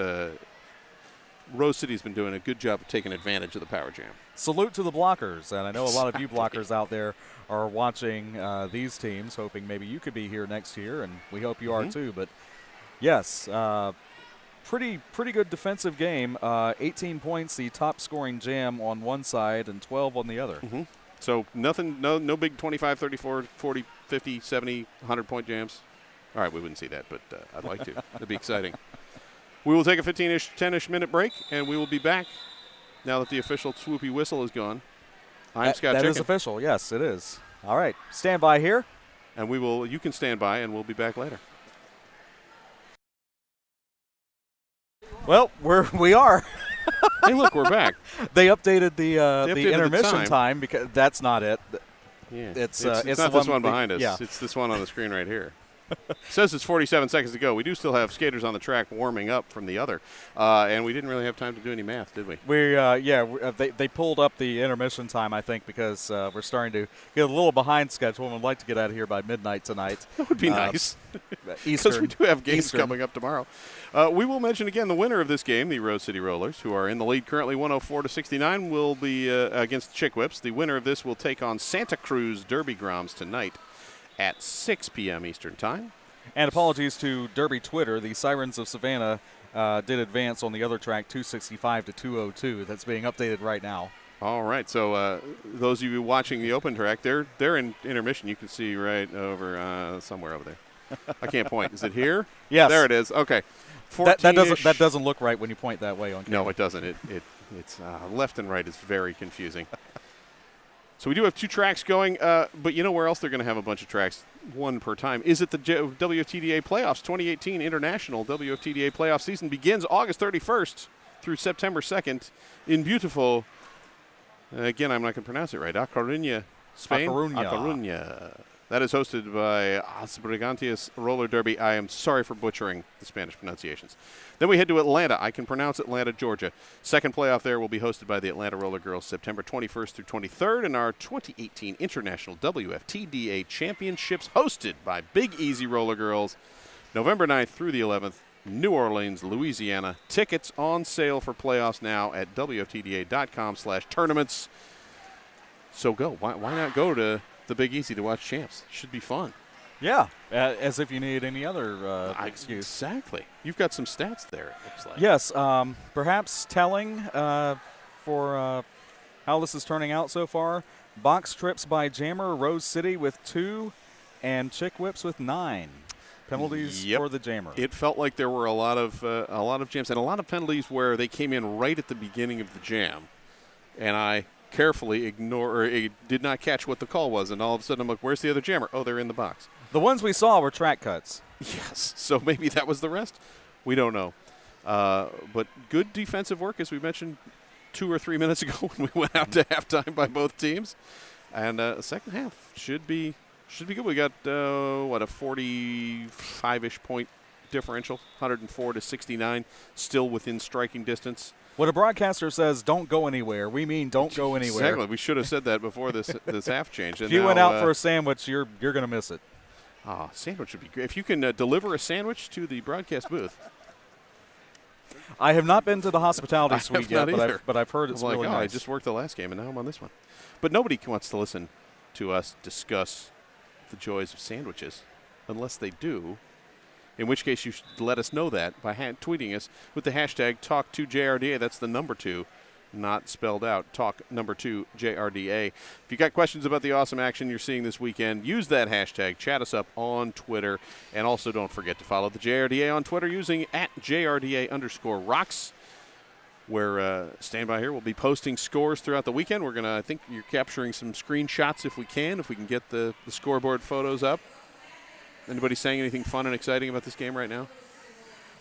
Rose City's been doing a good job of taking advantage of the power jam. Salute to the blockers, and I know a lot of you blockers out there are watching these teams, hoping maybe you could be here next year, and we hope you are too. But yes. Pretty good defensive game. 18 points, the top scoring jam on one side and 12 on the other. So nothing, no big 25, 34, 40, 50, 70, 100-point jams. All right, we wouldn't see that, but I'd like to. It'd be exciting. We will take a 15-ish, 10-ish minute break, and we will be back now that the official swoopy whistle is gone. I'm Scott Chicken. That is official, yes, it is. All right, stand by here. And you can stand by, and we'll be back later. Well, we are. Hey, look, we're back. They updated the intermission time because that's not it. Yeah, it's not this one behind us. Yeah. It's this one on the screen right here. It says it's 47 seconds to go. We do still have skaters on the track warming up from the other, and we didn't really have time to do any math, did we? They pulled up the intermission time, I think, because we're starting to get a little behind schedule, and we'd like to get out of here by midnight tonight. That would be nice. Because we do have games coming up tomorrow. We will mention again the winner of this game, the Rose City Rollers, who are in the lead currently 104-69, will be against the Chick Whips. The winner of this will take on Santa Cruz Derby Groms tonight at 6 p.m. Eastern Time. And apologies to Derby Twitter. The Sirens of Savannah did advance on the other track, 265 to 202. That's being updated right now. All right. So those of you watching the open track, they're in intermission. You can see right over somewhere over there. I can't point. Is it here? Yes. There it is. Okay. That doesn't look right when you point that way on camera. No, it doesn't. It's left and right is very confusing. So we do have 2 tracks going, but you know where else they're going to have a bunch of tracks, one per time, is at the WFTDA Playoffs. 2018 International WFTDA Playoff season begins August 31st through September 2nd in beautiful, again, I'm not going to pronounce it right, A Coruña, Spain? A Coruña. That is hosted by As Brigantes Roller Derby. I am sorry for butchering the Spanish pronunciations. Then we head to Atlanta. I can pronounce Atlanta, Georgia. Second playoff there will be hosted by the Atlanta Roller Girls September 21st through 23rd, and our 2018 International WFTDA Championships hosted by Big Easy Roller Girls November 9th through the 11th, New Orleans, Louisiana. Tickets on sale for playoffs now at WFTDA.com/tournaments. So go. Why not go to the Big Easy to watch champs? Should be fun. Yeah, as if you need any other excuse. Exactly. You've got some stats there, it looks like. Yes, perhaps telling for how this is turning out so far. Box trips by Jammer, Rose City with 2, and Chick Whips with 9. Penalties Yep. for the Jammer. It felt like there were a lot of jams and a lot of penalties where they came in right at the beginning of the jam, and I carefully did not catch what the call was, and all of a sudden I'm like, where's the other jammer? Oh, they're in the box. The ones we saw were track cuts. Yes, so maybe that was the rest. We don't know. But good defensive work, as we mentioned 2 or 3 minutes ago when we went out to halftime by both teams. And the second half should be good. We got, a 45-ish point differential, 104 to 69, still within striking distance. When a broadcaster says don't go anywhere, we mean don't go anywhere. Exactly. We should have said that before this half change. If you went out for a sandwich, you're going to miss it. Sandwich would be great. If you can deliver a sandwich to the broadcast booth. I have not been to the hospitality suite yet, but I've heard it's I'm like, really nice. I just worked the last game, and now I'm on this one. But nobody wants to listen to us discuss the joys of sandwiches unless they do, in which case you should let us know that by tweeting us with the hashtag #TalkToJRDA. That's the number 2, not spelled out. #2JRDA. If you got questions about the awesome action you're seeing this weekend, use that hashtag. Chat us up on Twitter. And also don't forget to follow the JRDA on Twitter using @JRDA_rocks. Where stand by here. We'll be posting scores throughout the weekend. We're going to, I think you're capturing some screenshots if we can get the scoreboard photos up. Anybody saying anything fun and exciting about this game right now?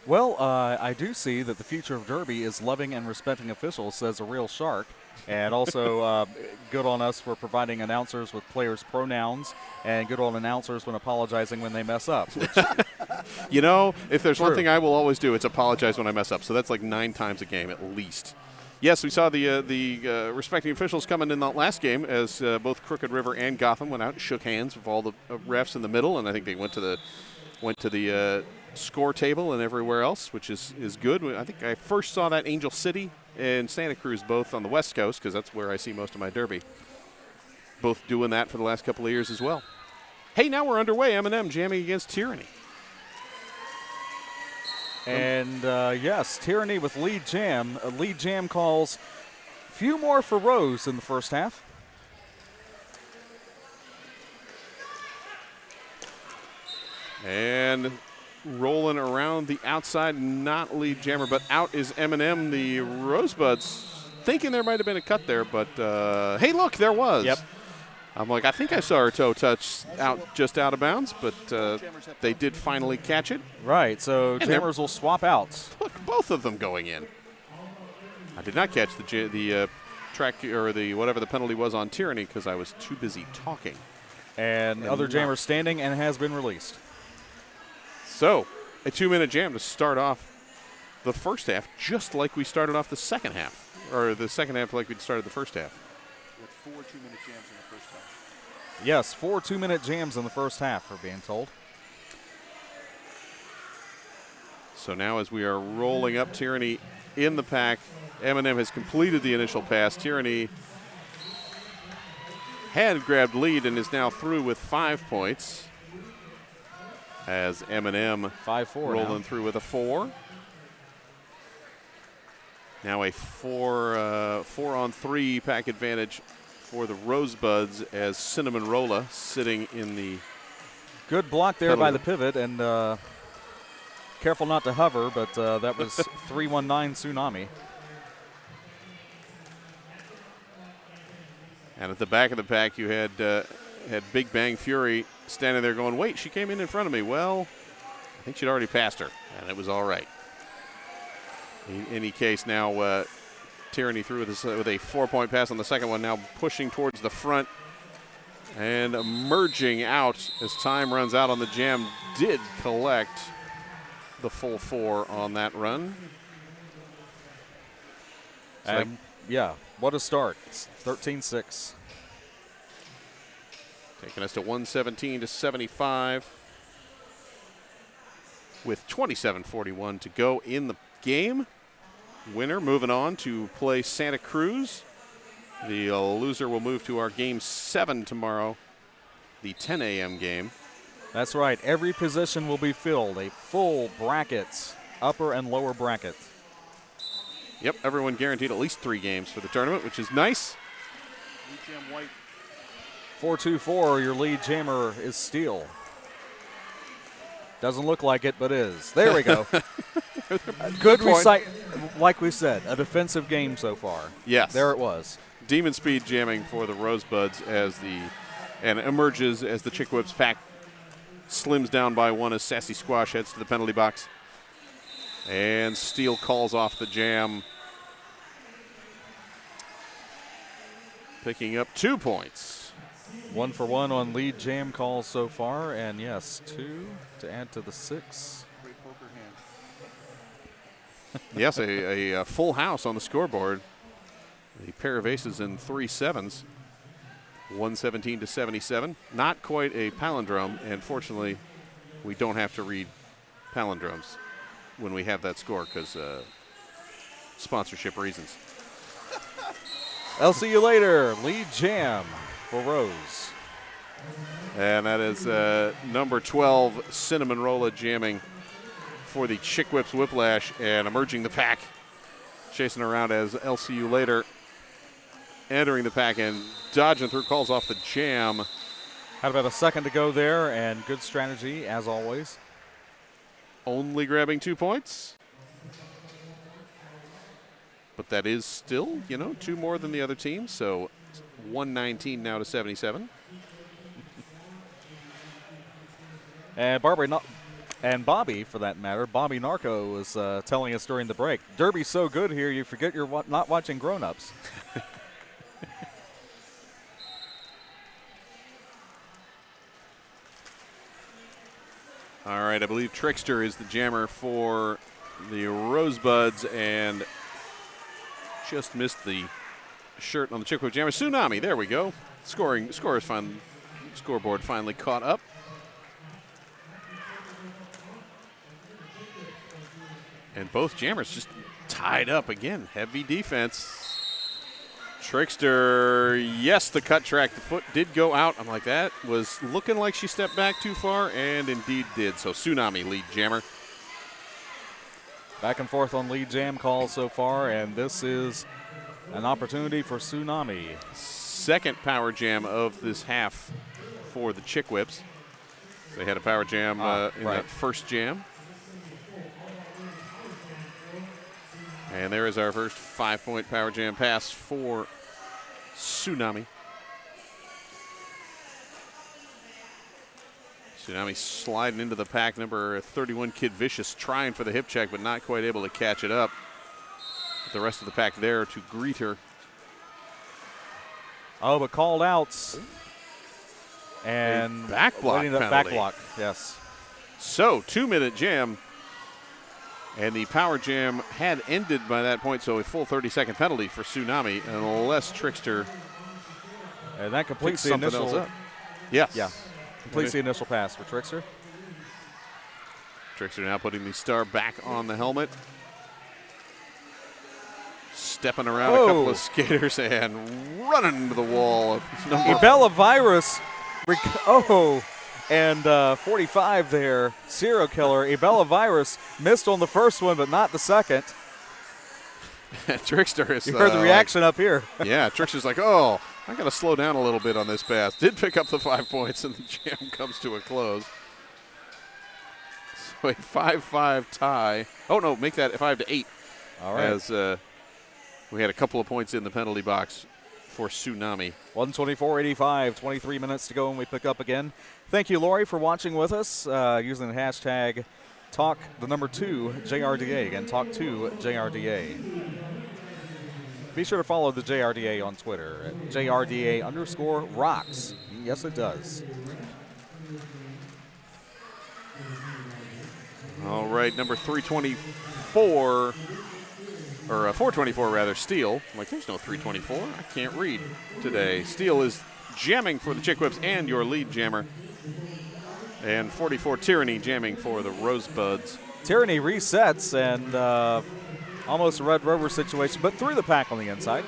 Well, I do see that the future of Derby is loving and respecting officials, says a real shark. And also good on us for providing announcers with players' pronouns, and good on announcers when apologizing when they mess up. If there's one thing I will always do, it's apologize when I mess up. So that's like 9 times a game at least. Yes, we saw the respecting officials coming in the last game as both Crooked River and Gotham went out and shook hands with all the refs in the middle, and I think they went to the score table and everywhere else, which is good. I think I first saw that Angel City and Santa Cruz, both on the West Coast, because that's where I see most of my Derby. Both doing that for the last couple of years as well. Hey, now we're underway. M&M jamming against Tyranny. And yes, Tyranny with lead jam. Lead jam calls few more for Rose in the first half. And rolling around the outside, not lead jammer, but out is M&M. The Rosebuds thinking there might have been a cut there, but hey, look, there was. Yep. I'm like, I think I saw her toe touch just out of bounds, but they did finally catch it. Right, so And jammers will swap out. Look, both of them going in. I did not catch the track or the whatever the penalty was on Tyranny because I was too busy talking. And other jammer standing and has been released. So, a 2-minute jam to start off the first half, just like we started off the second half, or the second half like we started the first half. With 4 2-minute jams in the first half. Yes, 4 2-minute jams in the first half, we're being told. So now as we are rolling up Tyranny in the pack, M&M has completed the initial pass. Tyranny had grabbed lead and is now through with 5 points. As M&M 5-4 rolling through with a 4. Now a 4-on-3 pack advantage for the Rosebuds as Cinnamon Rolla sitting in the Good block there by the pivot, and careful not to hover, but that was 319 Tsunami. And at the back of the pack, you had Big Bang Fury standing there going, wait, she came in front of me. Well, I think she'd already passed her, and it was all right. In any case, now Tyranny through with a 4-point pass on the second one, now pushing towards the front and merging out as time runs out on the jam. Did collect the full 4 on that run. Yeah, what a start. It's 13-6. Taking us to 117 to 75 with 27:41 to go in the game. Winner moving on to play Santa Cruz. The loser will move to our game 7 tomorrow, the 10 a.m. game. That's right. Every position will be filled. A full bracket, upper and lower bracket. Yep, everyone guaranteed at least 3 games for the tournament, which is nice. Lead jam white. 4-2-4, your lead jammer is Steele. Doesn't look like it, but is. There we go. Good recite. Like we said, a defensive game so far. Yes. There it was. Demon Speed jamming for the Rosebuds and emerges as the Chick Whips pack slims down by one as Sassy Squash heads to the penalty box. And Steele calls off the jam, picking up 2 points. 1 for 1 on lead jam calls so far, and yes, 2 to add to the 6. Great poker hand. Yes, a full house on the scoreboard. A pair of aces and 3 sevens. 117 to 77. Not quite a palindrome, and fortunately, we don't have to read palindromes when we have that score because sponsorship reasons. I'll see you later. Lead jam for Rose. And that is number 12, Cinnamon Rolla jamming for the Chick Whips Whiplash and emerging the pack. Chasing around as LCU later. Entering the pack and dodging through, calls off the jam. Had about a second to go there, and good strategy as always. Only grabbing 2 points. But that is still, 2 more than the other team, so 119 now to 77. And Bobby, for that matter, Bobby Narco was telling us during the break, Derby's so good here, you forget you're not watching grown-ups. All right, I believe Trickster is the jammer for the Rosebuds and just missed the shirt on the Chick Whip jammer. Tsunami, there we go. Scoreboard finally caught up. And both jammers just tied up again. Heavy defense. Trickster, yes, the cut track. The foot did go out. I'm like, that was looking like she stepped back too far, and indeed did. So Tsunami, lead jammer. Back and forth on lead jam calls so far, and this is an opportunity for Tsunami. Second power jam of this half for the Chick Whips. They had a power jam in that first jam. And there is our first 5-point power jam pass for Tsunami. Tsunami sliding into the pack. Number 31, Kid Vicious, trying for the hip check, but not quite able to catch it up. With the rest of the pack there to greet her. Oh, but called outs. And back block penalty. Back block, yes. So, 2-minute jam. And the power jam had ended by that point, so a full 30-second penalty for Tsunami, unless Trickster. And that completes the initial. Yes. Yeah. Completes the initial pass for Trickster. Trickster now putting the star back on the helmet. Stepping around a couple of skaters and running into the wall of number Ebella Virus. And 45 there, serial killer. Ebella Virus missed on the first one, but not the second. Trickster is. You heard the reaction up here. Yeah, Trickster's like, oh, I got to slow down a little bit on this pass. Did pick up the 5 points, and the jam comes to a close. So a 5-5 tie. Oh, no, make that 5-8. All right. As we had a couple of points in the penalty box for Tsunami. 124-85, 23 minutes to go when we pick up again. Thank you, Lori, for watching with us using the hashtag #TalkThe2JRDA. Again, Talk2JRDA. Be sure to follow the JRDA on Twitter at JRDA_rocks. Yes, it does. All right, number 324, or 424 rather, Steele. I'm like, there's no 324. I can't read today. Steele is jamming for the Chick Whips and your lead jammer. And 44 Tyranny jamming for the Rosebuds. Tyranny resets and almost a Red Rover situation, but through the pack on the inside.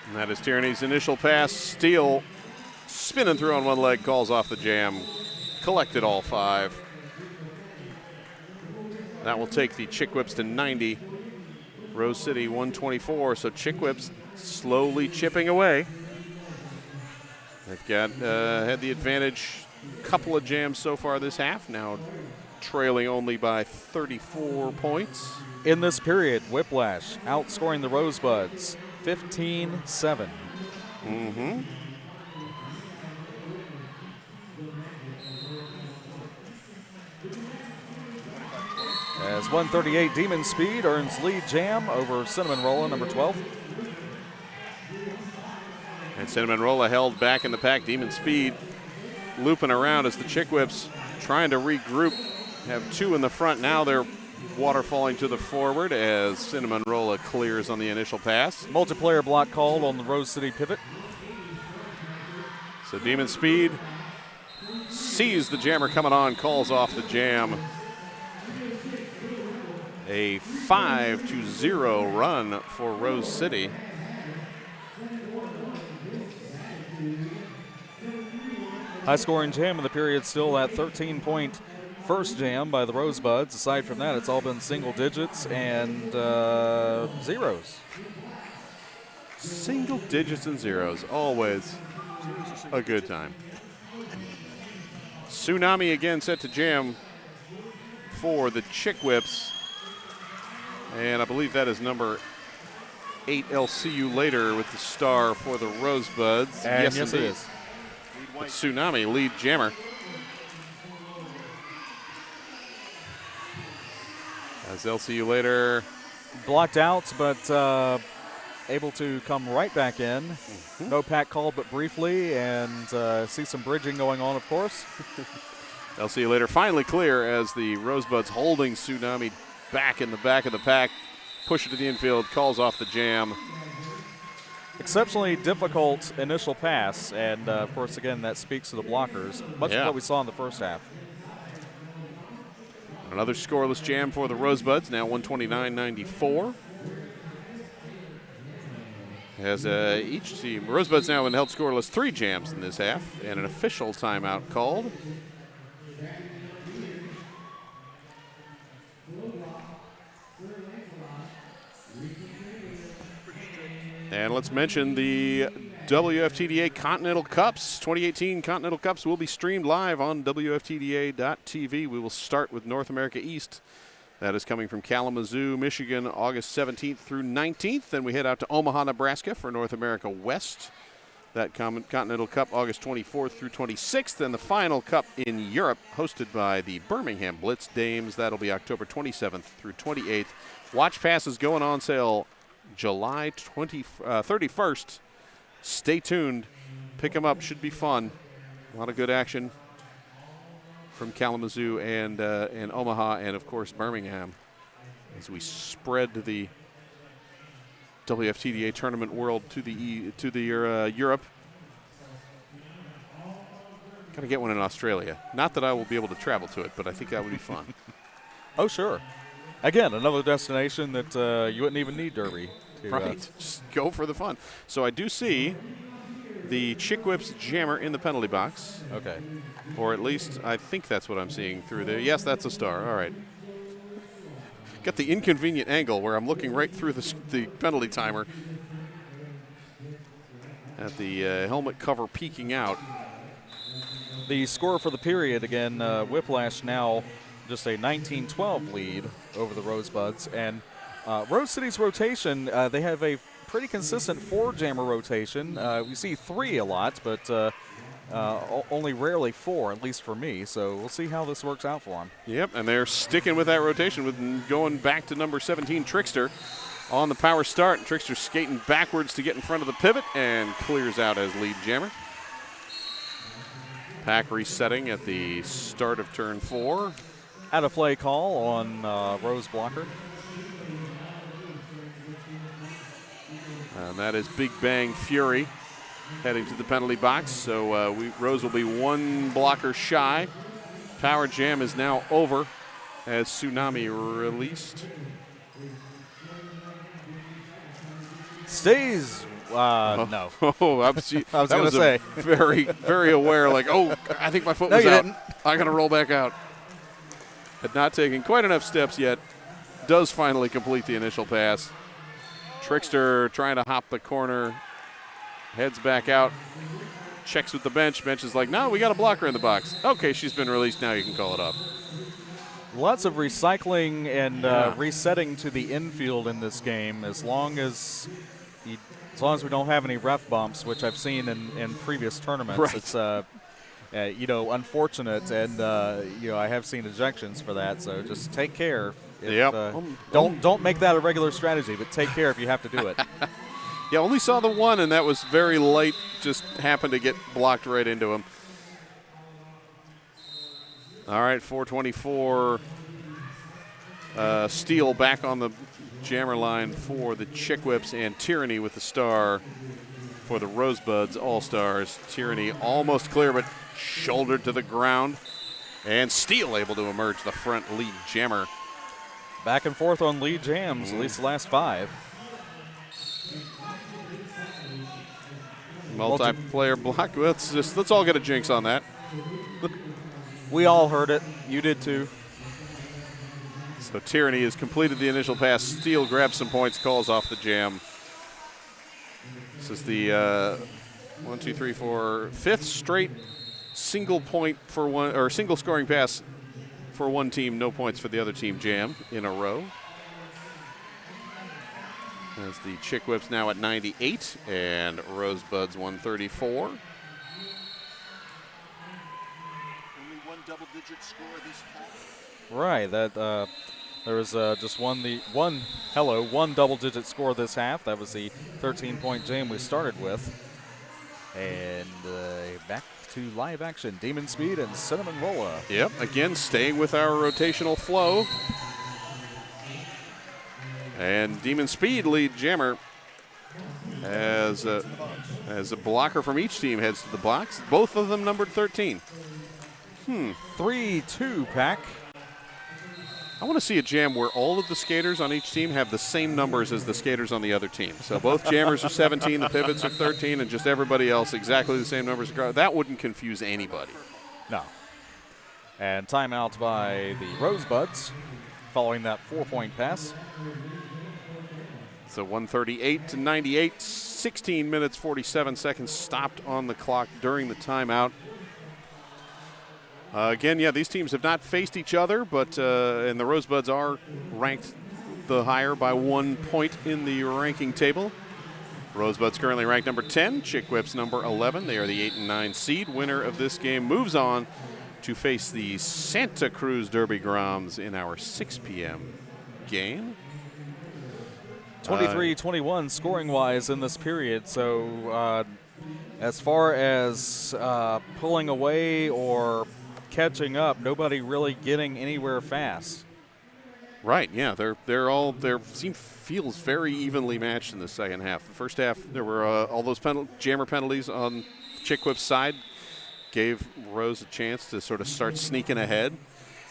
And that is Tyranny's initial pass. Steele spinning through on one leg, calls off the jam. Collected all 5. That will take the Chick Whips to 90. Rose City 124, so Chick Whips slowly chipping away. They've got had the advantage, couple of jams so far this half, now trailing only by 34 points. In this period, Whiplash outscoring the Rosebuds 15-7. Mm-hmm. As 138 Demon Speed earns lead jam over Cinnamon Rolla, number 12. And Cinnamon Rolla held back in the pack. Demon Speed looping around as the Chick Whips trying to regroup. Have two in the front now. They're waterfalling to the forward as Cinnamon Rolla clears on the initial pass. Multiplayer block called on the Rose City pivot. So Demon Speed sees the jammer coming on, calls off the jam. A 5-0 run for Rose City. High-scoring jam in the period, still that 13-point first jam by the Rosebuds. Aside from that, it's all been single digits and zeros. Single digits and zeros, always a good time. Tsunami again set to jam for the Chick Whips. And I believe that is number 8 LCU later with the star for the Rosebuds. And yes it is. Tsunami, lead jammer. As LCU later. Blocked out, but able to come right back in. Mm-hmm. No pack called but briefly, and see some bridging going on, of course. LCU later finally clear as the Rosebuds holding Tsunami back in the back of the pack. Push it to the infield, calls off the jam. Exceptionally difficult initial pass, and of course, again, that speaks to the blockers, much of what we saw in the first half. Another scoreless jam for the Rosebuds, now 129-94. As each team, Rosebuds now have held scoreless 3 jams in this half, and an official timeout called. And let's mention the WFTDA Continental Cups. 2018 Continental Cups will be streamed live on WFTDA.tv. We will start with North America East. That is coming from Kalamazoo, Michigan, August 17th through 19th. Then we head out to Omaha, Nebraska for North America West. That Continental Cup, August 24th through 26th. And the final cup in Europe, hosted by the Birmingham Blitz Dames. That'll be October 27th through 28th. Watch passes going on sale July 31st. Stay tuned. Pick them up. Should be fun. A lot of good action from Kalamazoo and Omaha, and of course Birmingham, as we spread the WFTDA tournament world to the Europe. Got to get one in Australia. Not that I will be able to travel to it, but I think that would be fun. Oh, sure. Again, another destination that you wouldn't even need Derby to. Right. Just go for the fun. So I do see the Chick Whips jammer in the penalty box. Okay. Or at least I think that's what I'm seeing through there. Yes, that's a star. All right. Got the inconvenient angle where I'm looking right through the penalty timer at the helmet cover peeking out. The score for the period, again, Whiplash now just a 19-12 lead over the Rosebuds. And Rose City's rotation, they have a pretty consistent 4-jammer rotation. We see 3 a lot, but only rarely 4, at least for me. So we'll see how this works out for them. Yep, and they're sticking with that rotation with going back to number 17, Trickster, on the power start. Trickster skating backwards to get in front of the pivot and clears out as lead jammer. Pack resetting at the start of turn 4. Out of play call on Rose blocker. And that is Big Bang Fury heading to the penalty box. So Rose will be 1 blocker shy. Power jam is now over as Tsunami released. Stays. No. Oh, I was going to say. Very, very aware, like, oh, I think my foot was out. I'm going to roll back out. Had not taken quite enough steps yet. Does finally complete the initial pass. Trickster trying to hop the corner. Heads back out. checks with the bench. Bench is like, no, we got a blocker in the box. Okay, she's been released. Now you can call it up. Lots of recycling and resetting to the infield in this game, as long as we don't have any ref bumps, which I've seen in previous tournaments. Right. It's unfortunate, and I have seen ejections for that. So just take care. Don't make that a regular strategy, but take care if you have to do it. Yeah, only saw the one, and that was very light. Just happened to get blocked right into him. All right, 424. Steele back on the jammer line for the Chick Whips, and Tyranny with the star for the Rosebuds All-Stars. Tyranny almost clear, but shouldered to the ground. And Steele able to emerge the front lead jammer. Back and forth on lead jams, at least the last 5. Multiplayer block. Let's all get a jinx on that. We all heard it. You did too. So Tyranny has completed the initial pass. Steele grabs some points, calls off the jam. This is the 5th straight single point for one, or single scoring pass for one team, no points for the other team jam in a row. As the Chick Whips now at 98 and Rosebuds 134. Only one double-digit score this half. Right. That there was just one double-digit score this half. That was the 13-point jam we started with. And back to live action. Demon Speed and Cinnamon Rolla. Yep. Again, staying with our rotational flow. And Demon Speed lead jammer as a blocker from each team heads to the box. Both of them numbered 13. 3-2 pack. I want to see a jam where all of the skaters on each team have the same numbers as the skaters on the other team. So both jammers are 17, the pivots are 13, and just everybody else exactly the same numbers. That wouldn't confuse anybody. No. And timeout by the Rosebuds following that 4-point pass. So 138 to 98, 16 minutes, 47 seconds stopped on the clock during the timeout. Again, these teams have not faced each other, but and the Rosebuds are ranked the higher by 1 point in the ranking table. Rosebuds currently ranked number 10, Chick Whips number 11. They are the 8 and 9 seed. Winner of this game moves on to face the Santa Cruz Derby Groms in our 6 p.m. game. 23-21 scoring-wise in this period. So as far as pulling away or catching up, nobody really getting anywhere fast. Right, yeah, feels very evenly matched in the second half. The first half, there were all those jammer penalties on Chick Whip's side, gave Rose a chance to sort of start sneaking ahead.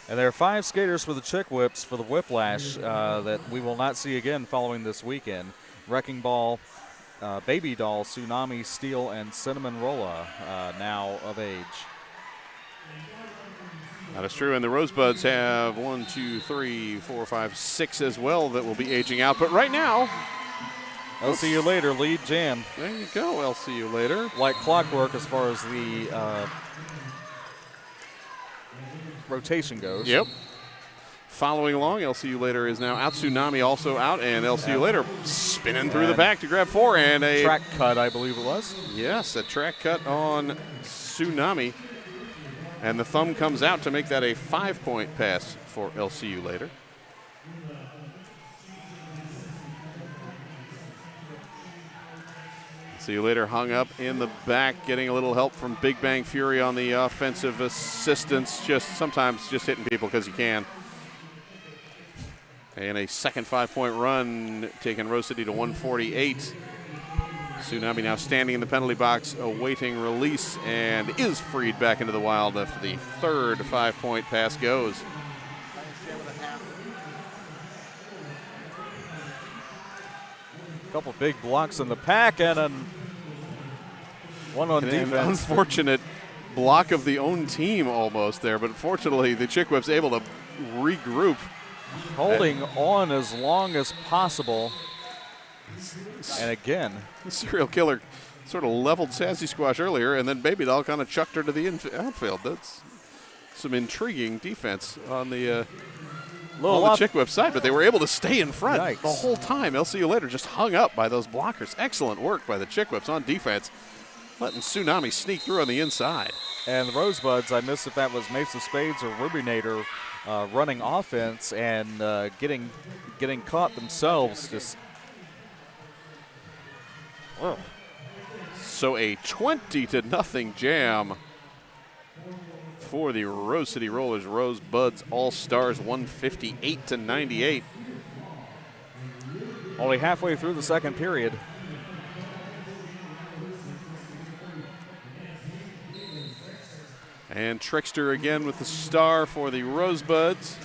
And there are 5 skaters for the Chick Whips for the Whiplash that we will not see again following this weekend. Wrecking Ball, Baby Doll, Tsunami, Steel, and Cinnamon Rolla now of age. That is true, and the Rosebuds have 1, 2, 3, 4, 5, 6 as well that will be aging out. But right now, I'll see you later, lead jam. There you go, I'll see you later. Like clockwork as far as the rotation goes. Yep. Following along, LCU Later is now out. Tsunami also out, and LCU Later spinning through the back to grab 4. And a track cut, I believe it was. Yes, a track cut on Tsunami. And the thumb comes out to make that a 5-point pass for LCU Later. LCU Later hung up in the back, getting a little help from Big Bang Fury on the offensive assistance, sometimes just hitting people because you can. And a second 5-point run, taking Rose City to 148. Tsunami now standing in the penalty box, awaiting release, and is freed back into the wild after the third 5-point pass goes. A couple big blocks in the pack and one on defense. An unfortunate block of the own team almost there, but fortunately the Chick Whips able to regroup. Holding on as long as possible. And again, the serial killer sort of leveled Sassy Squash earlier, and then Baby Doll kind of chucked her to the outfield. That's some intriguing defense on the Chick Whip side, but they were able to stay in front the whole time. LCU later just hung up by those blockers. Excellent work by the Chick Whips on defense, letting Tsunami sneak through on the inside. And the Rosebuds, I missed if that was Mace of Spades or Rubinator running offense and getting caught themselves. Just So a 20-0 jam for the Rose City Rollers. Rosebuds All-Stars 158-98. Only halfway through the second period. And Trickster again with the star for the Rosebuds.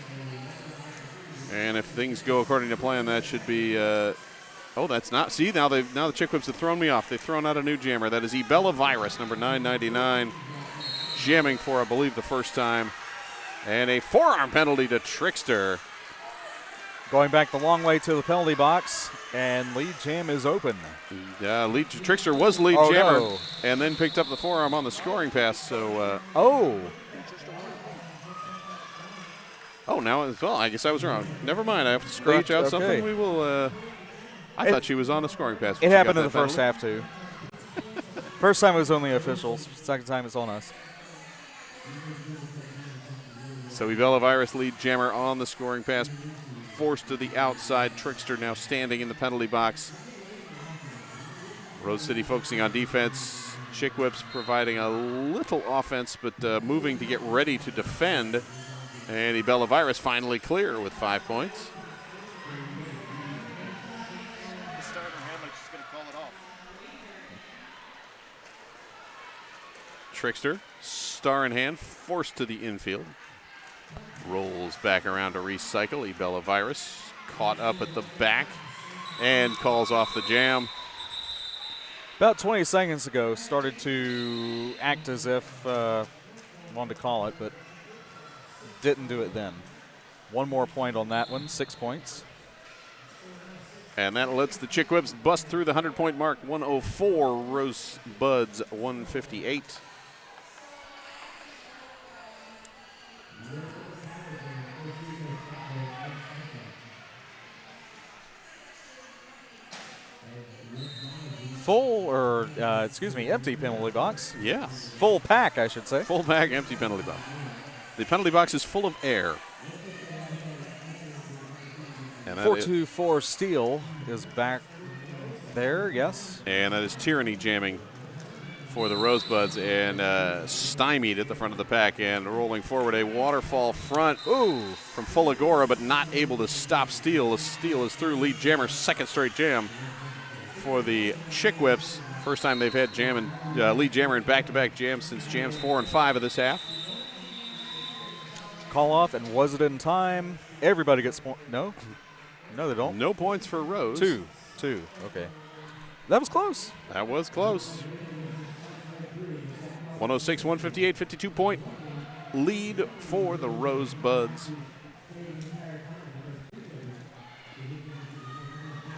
And if things go according to plan, that should be. Oh, that's not. See, now the Chick Whips have thrown me off. They've thrown out a new jammer. That is Ebella Virus, number 999, jamming for, I believe, the first time. And a forearm penalty to Trickster. Going back the long way to the penalty box, and lead jam is open. Trickster was lead jammer, and then picked up the forearm on the scoring pass. So. Oh, now as well. I guess I was wrong. Never mind. I have to scratch out something. We will. I thought she was on the scoring pass. It happened in the first half too. First time it was only officials. Second time it's on us. So Ebella Virus lead jammer on the scoring pass. Forced to the outside. Trickster now standing in the penalty box. Rose City focusing on defense. Chick Whips providing a little offense, but moving to get ready to defend. And Ebella Virus finally clear with 5 points. The starter Hamlet's just going to call it off. Trickster, star in hand, forced to the infield. Rolls back around to recycle. Ebella Virus caught up at the back and calls off the jam. About 20 seconds ago, started to act as if wanted to call it, but didn't do it then. One more point on that one, 6 points. And that lets the Chick Whips bust through the 100-point mark. 104, Rosebuds 158. Empty penalty box. Yeah. Full pack, I should say. Full pack, empty penalty box. The penalty box is full of air. 4-2-4 Steel is back there, yes. And that is Tyranny jamming for the Rosebuds and stymied at the front of the pack and rolling forward a waterfall front from Fulagora, but not able to stop Steel. Steel is through lead jammer, second straight jam for the Chick Whips. First time they've had lead jammer in back-to-back jams since jams 4 and 5 of this half. Call off, and was it in time? Everybody gets points. No, they don't. No points for Rose. Two. Okay. That was close. That was close. 106, 158, 52-point lead for the Rosebuds.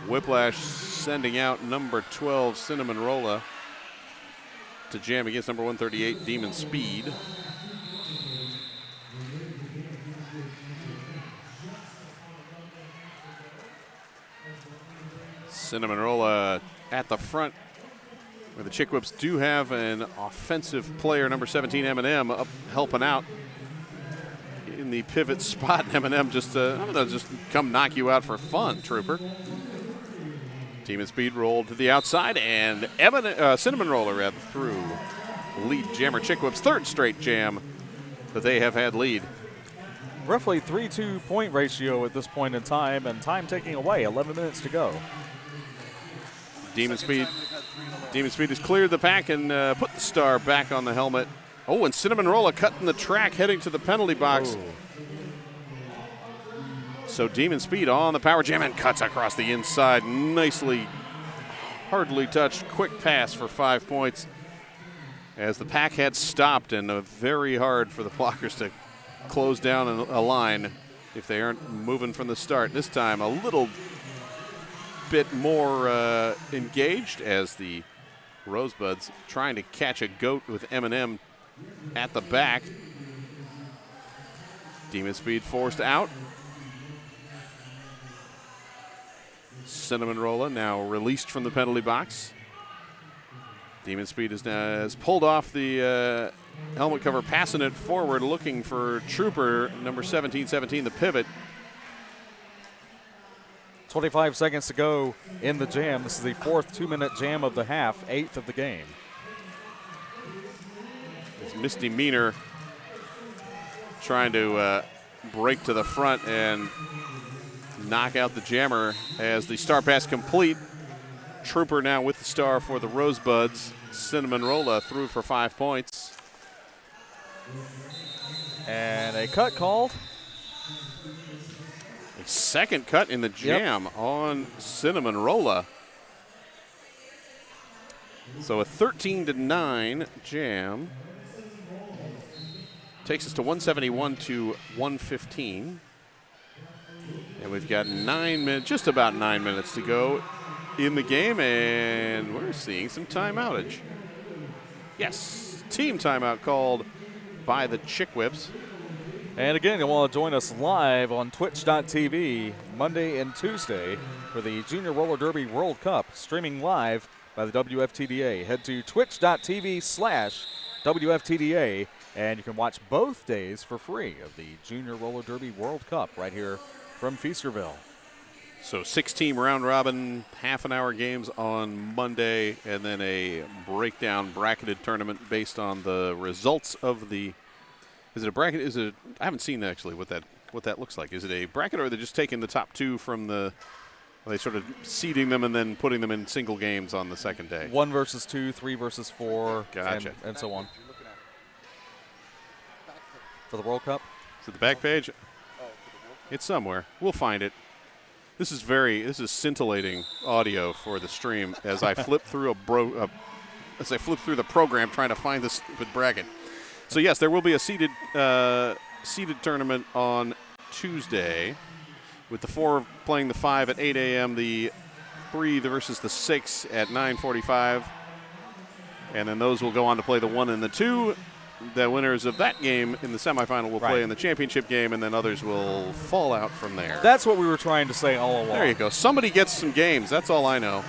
Whiplash sending out number 12, Cinnamon Rolla, to jam against number 138, Demon Speed. Cinnamon Rolla at the front, where the Chick Whips do have an offensive player, number 17, Eminem, up helping out in the pivot spot. Eminem just come knock you out for fun, Trooper. Demon Speed rolled to the outside, and Cinnamon Roller through lead jammer Chick Whips' third straight jam that they have had lead. Roughly 3-2 point ratio at this point in time, and time ticking away, 11 minutes to go. Demon Speed has cleared the pack and put the star back on the helmet. Oh, and Cinnamon Roller cutting the track, heading to the penalty box. So Demon Speed on the power jam and cuts across the inside. Nicely, hardly touched, quick pass for 5 points. As the pack had stopped, and very hard for the blockers to close down a line if they aren't moving from the start. This time a little bit more engaged as the Rosebuds trying to catch a goat with M&M at the back. Demon Speed forced out. Cinnamon Rolla now released from the penalty box. Demon Speed has pulled off the helmet cover, passing it forward, looking for Trooper, number 1717, the pivot. 25 seconds to go in the jam. This is the 4th 2-minute jam of the half, 8th of the game. It's Misdemeanor trying to break to the front and knock out the jammer as the star pass complete. Trooper now with the star for the Rosebuds. Cinnamon Rolla through for 5 points. And a cut called. A second cut in the jam on Cinnamon Rolla. So a 13-9 jam takes us to 171 to 115. And we've got 9 minutes, just about 9 minutes to go in the game, and we're seeing some time outage. Yes, team timeout called by the Chick Whips. And again, you'll want to join us live on twitch.tv Monday and Tuesday for the Junior Roller Derby World Cup, streaming live by the WFTDA. Head to twitch.tv/WFTDA, and you can watch both days for free of the Junior Roller Derby World Cup right here from Feasterville. So 6-team round robin, half-an-hour games on Monday, and then a breakdown bracketed tournament based on the results of the. Is it a bracket? Is it? I haven't seen actually what that looks like. Is it a bracket, or are they just taking the top 2 from the? Are they sort of seeding them and then putting them in single games on the second day? 1 versus 2, 3 versus 4, Gotcha. and so on. For the World Cup? Is it the back page? It's somewhere. We'll find it. This is scintillating audio for the stream as I flip through the program trying to find this stupid bracket. So yes, there will be a seeded tournament on Tuesday, with the 4 playing the 5 at 8 a.m., the 3 versus the 6 at 9:45, and then those will go on to play the 1 and the 2. The winners of that game in the semifinal will play in the championship game, and then others will fall out from there. That's what we were trying to say all along. There you go. Somebody gets some games. That's all I know.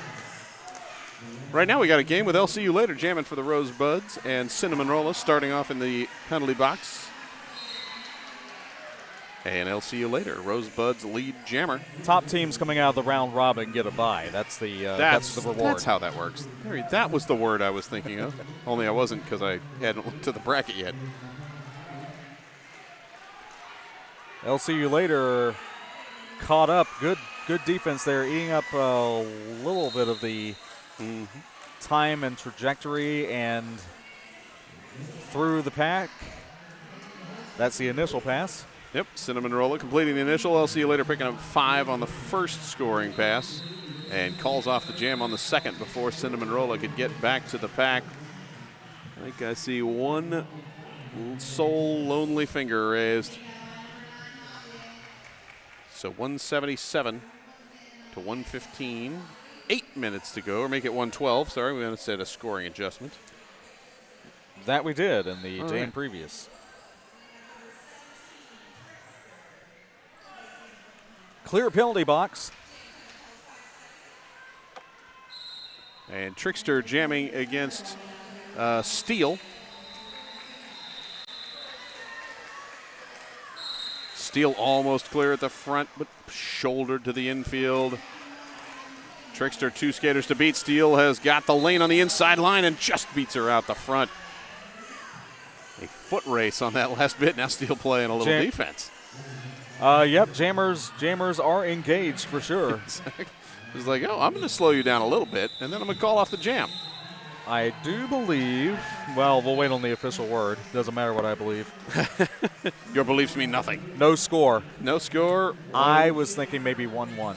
Right now we got a game with LCU Later jamming for the Rosebuds, and Cinnamon Rolla starting off in the penalty box. And LCU Later, Rosebuds lead jammer. Top teams coming out of the round robin get a bye. That's the reward. That's how that works. That was the word I was thinking of. Only I wasn't, because I hadn't looked to the bracket yet. LCU Later caught up. Good defense there, eating up a little bit of the time and trajectory and through the pack. That's the initial pass. Yep, Cinnamon Rolla completing the initial. LCU Later picking up 5 on the first scoring pass and calls off the jam on the second before Cinnamon Rolla could get back to the pack. I think I see one sole lonely finger raised. So 177 to 115. 8 minutes to go, or make it 112. Sorry, we almost said a scoring adjustment. That we did in the jam previous. Clear penalty box. And Trickster jamming against Steele. Steele almost clear at the front, but shouldered to the infield. Trickster 2 skaters to beat. Steele has got the lane on the inside line and just beats her out the front. A foot race on that last bit. Now Steele playing a little defense. Yep, jammers are engaged for sure. It's like, oh, I'm going to slow you down a little bit, and then I'm going to call off the jam. I do believe, well, we'll wait on the official word. Doesn't matter what I believe. Your beliefs mean nothing. No score. No score. I was thinking maybe 1-1.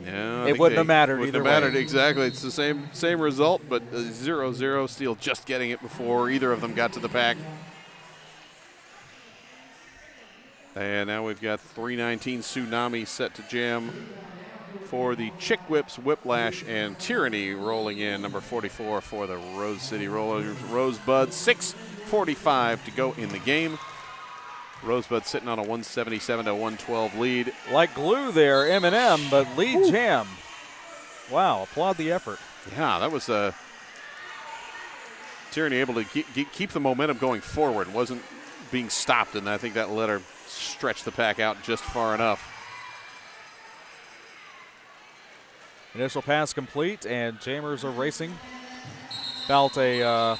No, it wouldn't have mattered either way. Exactly. It's the same result, but 0-0. Steele just getting it before either of them got to the pack. And now we've got 319 Tsunami set to jam for the Chick Whips, Whiplash, and Tyranny rolling in. Number 44 for the Rose City Rollers, Rosebuds. 6:45 to go in the game. Rosebud sitting on a 177 to 112 lead. Like glue there, M&M, but lead jam. Wow, applaud the effort. Yeah, that was Tyranny able to keep the momentum going forward. Wasn't being stopped, and I think that let her stretch the pack out just far enough. Initial pass complete, and Jammers are racing. About a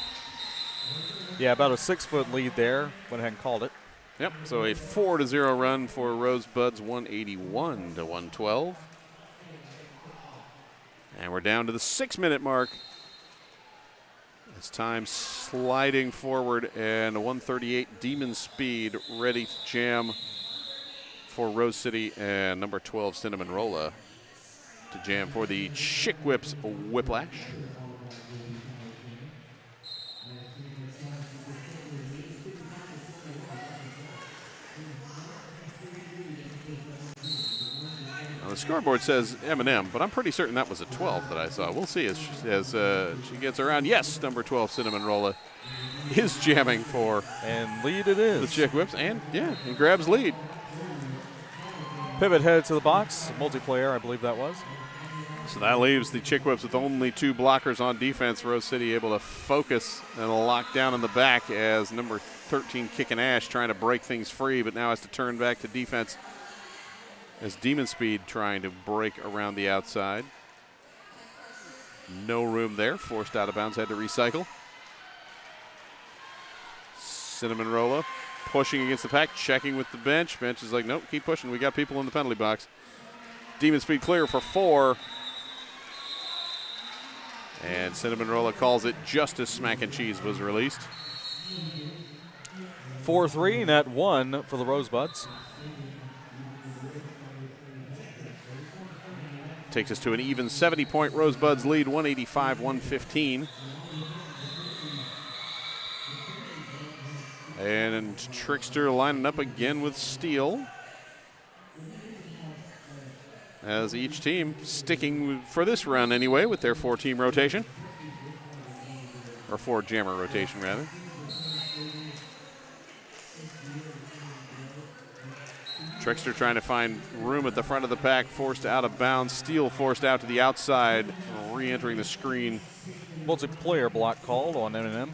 6-foot lead there. Went ahead and called it. Yep, so a 4-0 run for Rosebuds, 181 to 112. And we're down to the 6-minute mark. It's time sliding forward, and a 138 Demon Speed ready to jam for Rose City, and number 12 Cinnamon Rolla to jam for the Chick Whips Whiplash. Now the scoreboard says M&M, but I'm pretty certain that was a 12 that I saw. We'll see as she gets around. Yes, number 12 Cinnamon Rolla is jamming for and lead it is the Chick Whips, and grabs lead. Pivot headed to the box. Multiplayer, I believe that was. So that leaves the Chick Whips with only 2 blockers on defense. Rose City able to focus and lock down in the back as number 13 Kickin' Ash trying to break things free, but now has to turn back to defense as Demon Speed trying to break around the outside. No room there. Forced out of bounds. Had to recycle. Cinnamon Rolla pushing against the pack, checking with the bench. Bench is like, nope, keep pushing. We got people in the penalty box. Demon Speed clear for 4. And Cinnamon Rolla calls it just as Smack and Cheese was released. 4-3, net 1 for the Rosebuds. Takes us to an even 70-point Rosebuds lead, 185-115. And Trickster lining up again with Steel. As each team sticking for this run anyway with their 4-team rotation. Or 4-jammer rotation, rather. Trickster trying to find room at the front of the pack, forced out of bounds. Steel forced out to the outside, re-entering the screen. Multiplayer block called on M&M.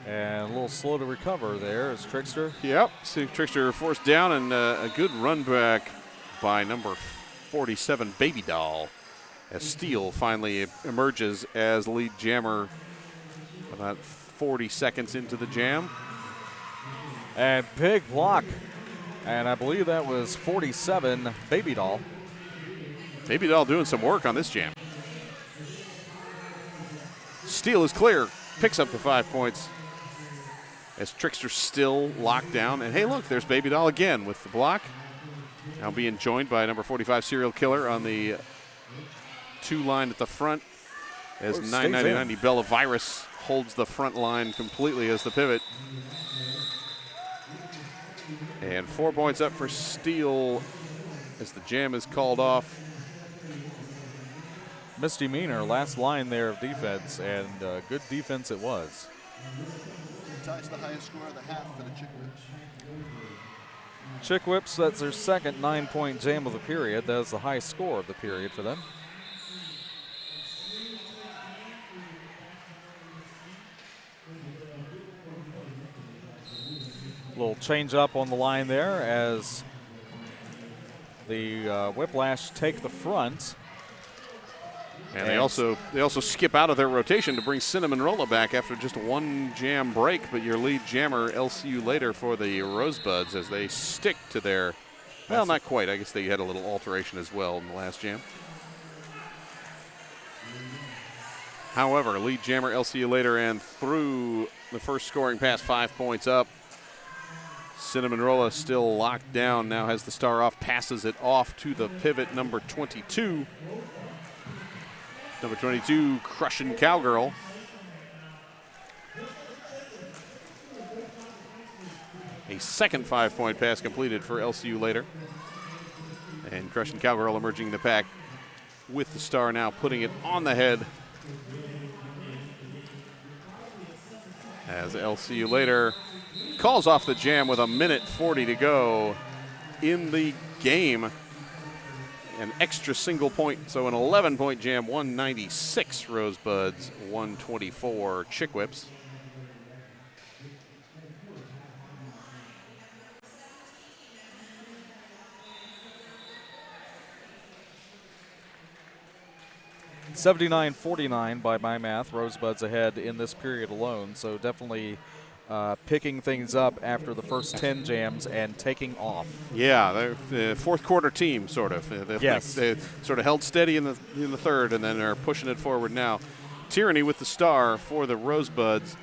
And a little slow to recover there is Trickster. Yep, see Trickster forced down, and a good run back by number 47, Baby Doll, as Steel finally emerges as lead jammer about 40 seconds into the jam. And big block. And I believe that was 47, Baby Doll. Baby Doll doing some work on this jam. Steel is clear, picks up the 5 points. As Trickster still locked down. And hey, look, there's Baby Doll again with the block. Now being joined by number 45, Serial Killer, on the 2 line at the front. As 990 Bella Virus holds the front line completely as the pivot. And 4 points up for Steel as the jam is called off. Misdemeanor, last line there of defense, and good defense it was. Ties the highest score of the half for the Chick Whips. Chick Whips, that's their second 9-point jam of the period. That is the highest score of the period for them. Little change up on the line there as the Whiplash take the front. And they also skip out of their rotation to bring Cinnamon Rolla back after just 1 jam break, but your lead jammer, LCU later for the Rosebuds as they stick to their, well, not quite. I guess they had a little alteration as well in the last jam. However, lead jammer, LCU later, and through the first scoring pass, 5 points up. Cinnamon Rolla still locked down, now has the star off, passes it off to the pivot, number 22. Number 22, Crushing Cowgirl. A A second 5-point pass completed for LCU later. And Crushing Cowgirl emerging in the pack with the star now putting it on the head. As LCU later calls off the jam with 1:40 to go in the game. An extra single point, so an 11-point jam, 196 Rosebuds, 124 Chick Whips. $79-49 by my math. Rosebuds ahead in this period alone, so definitely picking things up after the first 10 jams and taking off. Yeah, they're the fourth quarter team, sort of. Yes. They sort of held steady in the third and then are pushing it forward now. Tyranny with the star for the Rosebuds.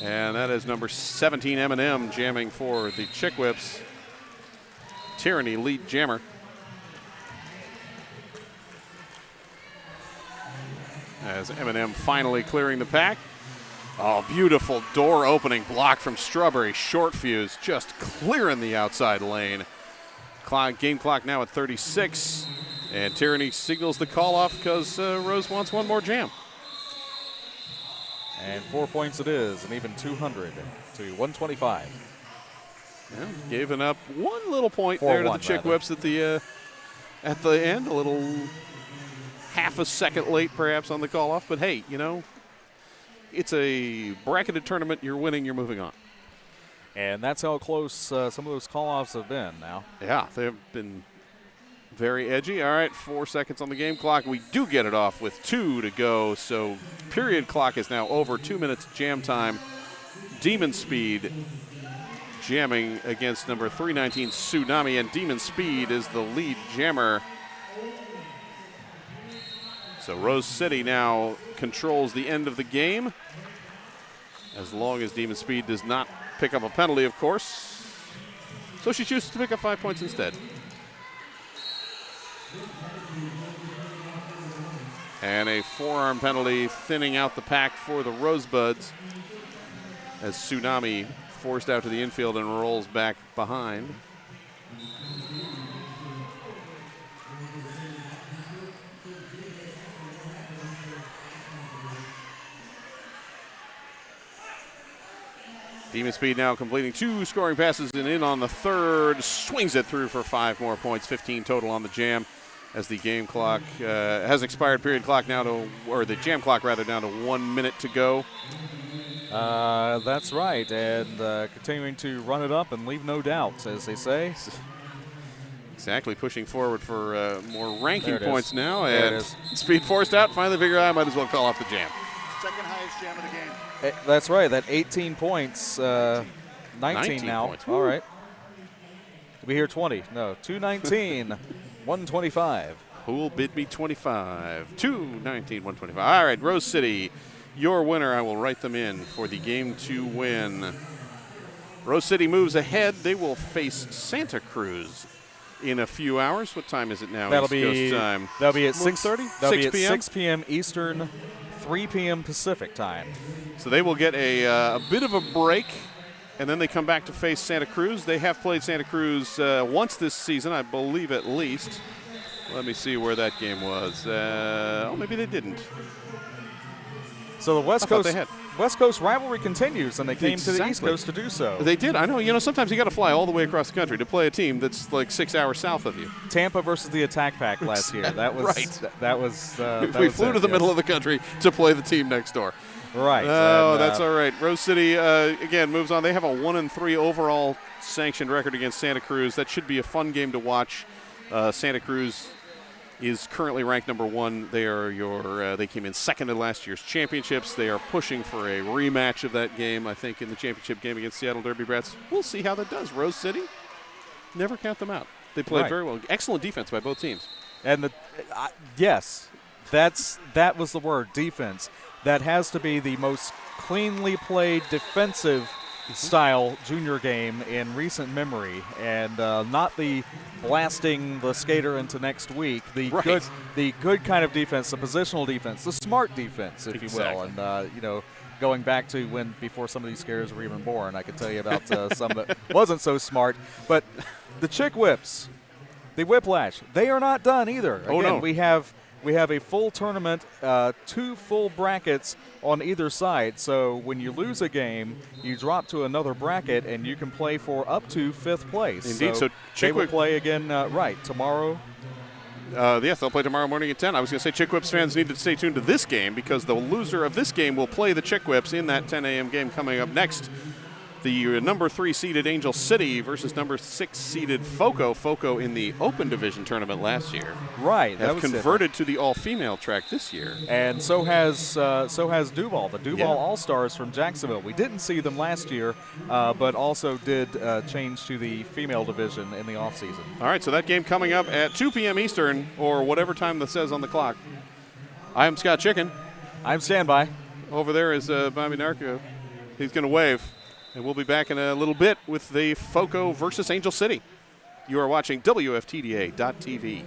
And that is number 17, M&M, jamming for the Chick Whips. Tyranny, lead jammer. As M&M finally clearing the pack. Oh, beautiful door opening block from Strawberry. Short fuse, just clearing the outside lane. Game clock now at 36. And Tyranny signals the call off because Rose wants one more jam. And 4 points it is, and even 200 to 125. Yeah, giving up one little point 4-1 there to the Chick rather. Whips at the end. A little half a second late perhaps on the call off. But hey, you know, it's a bracketed tournament. You're winning, you're moving on. And that's how close some of those call-offs have been now. Yeah, they've been very edgy. All right, 4 seconds on the game clock. We do get it off with 2 to go. So period clock is now over. 2 minutes jam time. Demon Speed jamming against number 319 Tsunami, and Demon Speed is the lead jammer. So Rose City now controls the end of the game, as long as Demon Speed does not pick up a penalty, of course. So she chooses to pick up 5 points instead. And a forearm penalty thinning out the pack for the Rosebuds, as Tsunami forced out to the infield and rolls back behind. Demon Speed now completing 2 scoring passes and in on the third. Swings it through for 5 more points, 15 total on the jam, as the game clock has expired. Period clock now to, or the jam clock rather, down to 1 minute to go. That's right, and continuing to run it up and leave no doubt, as they say. Exactly, pushing forward for more ranking There it points is. now. There it And is. Speed forced out. Finally figured out I might as well call off the jam. Second highest jam of the game. That's right, that 18 points, 19 now. points. All right. Did we hear 20? No, 219, 125. Who'll bid me 25? 219, 125. All right, Rose City, your winner. I will write them in for the game to win. Rose City moves ahead. They will face Santa Cruz in a few hours. What time is it now? That'll East be Coast time. That'll be at 6:30. That'll 6 be at p.m.? 6 p.m. Eastern, 3 p.m. Pacific time. So they will get a bit of a break, and then they come back to face Santa Cruz. They have played Santa Cruz once this season, I believe, at least. Let me see where that game was. Oh, maybe they didn't. So the West thought they Coast had. West Coast rivalry continues, and they came to the East Exactly. Coast to do so. They did. I know. You know, sometimes you got to fly all the way across the country to play a team that's like 6 hours south of you. Tampa versus the Attack Pack last year. That was Right. That was. That We was flew it, to the yes. middle of the country to play the team next door. Right. Oh, and, that's all right. Rose City, again, moves on. They have a 1-3 overall sanctioned record against Santa Cruz. That should be a fun game to watch. Santa Cruz is currently ranked number 1. They are they came in second in last year's championships. They are pushing for a rematch of that game, I think, in the championship game against Seattle Derby Brats. We'll see how that does. Rose City, never count them out. They played Right. very well. Excellent defense by both teams. And yes, that was the word, defense. That has to be the most cleanly played defensive style junior game in recent memory, and not the blasting the skater into next week. The Right. good kind of defense, the positional defense, the smart defense, if you will. Exactly. And going back to before some of these scares were even born. I could tell you about some that wasn't so smart. But the chick whips, the whiplash, they are not done either. Again, no. we have a full tournament, 2 full brackets on either side. So when you lose a game, you drop to another bracket, and you can play for up to 5th place. Indeed. So they will play again tomorrow. Yes, they'll play tomorrow morning at 10. I was going to say Chick Whips fans need to stay tuned to this game because the loser of this game will play the Chick Whips in that 10 a.m. game coming up next. The number 3 seeded Angel City versus number 6 seeded Foco. Foco in the Open Division tournament last year. Right. Have converted to the all-female track this year. And so has Duval, the Duval All-Stars from Jacksonville. We didn't see them last year, but also did change to the female division in the offseason. All right, so that game coming up at 2 p.m. Eastern or whatever time that says on the clock. I am Scott Chicken. I'm Standby. Over there is Bobby Narco. He's going to wave. And we'll be back in a little bit with the Foco versus Angel City. You are watching WFTDA.tv.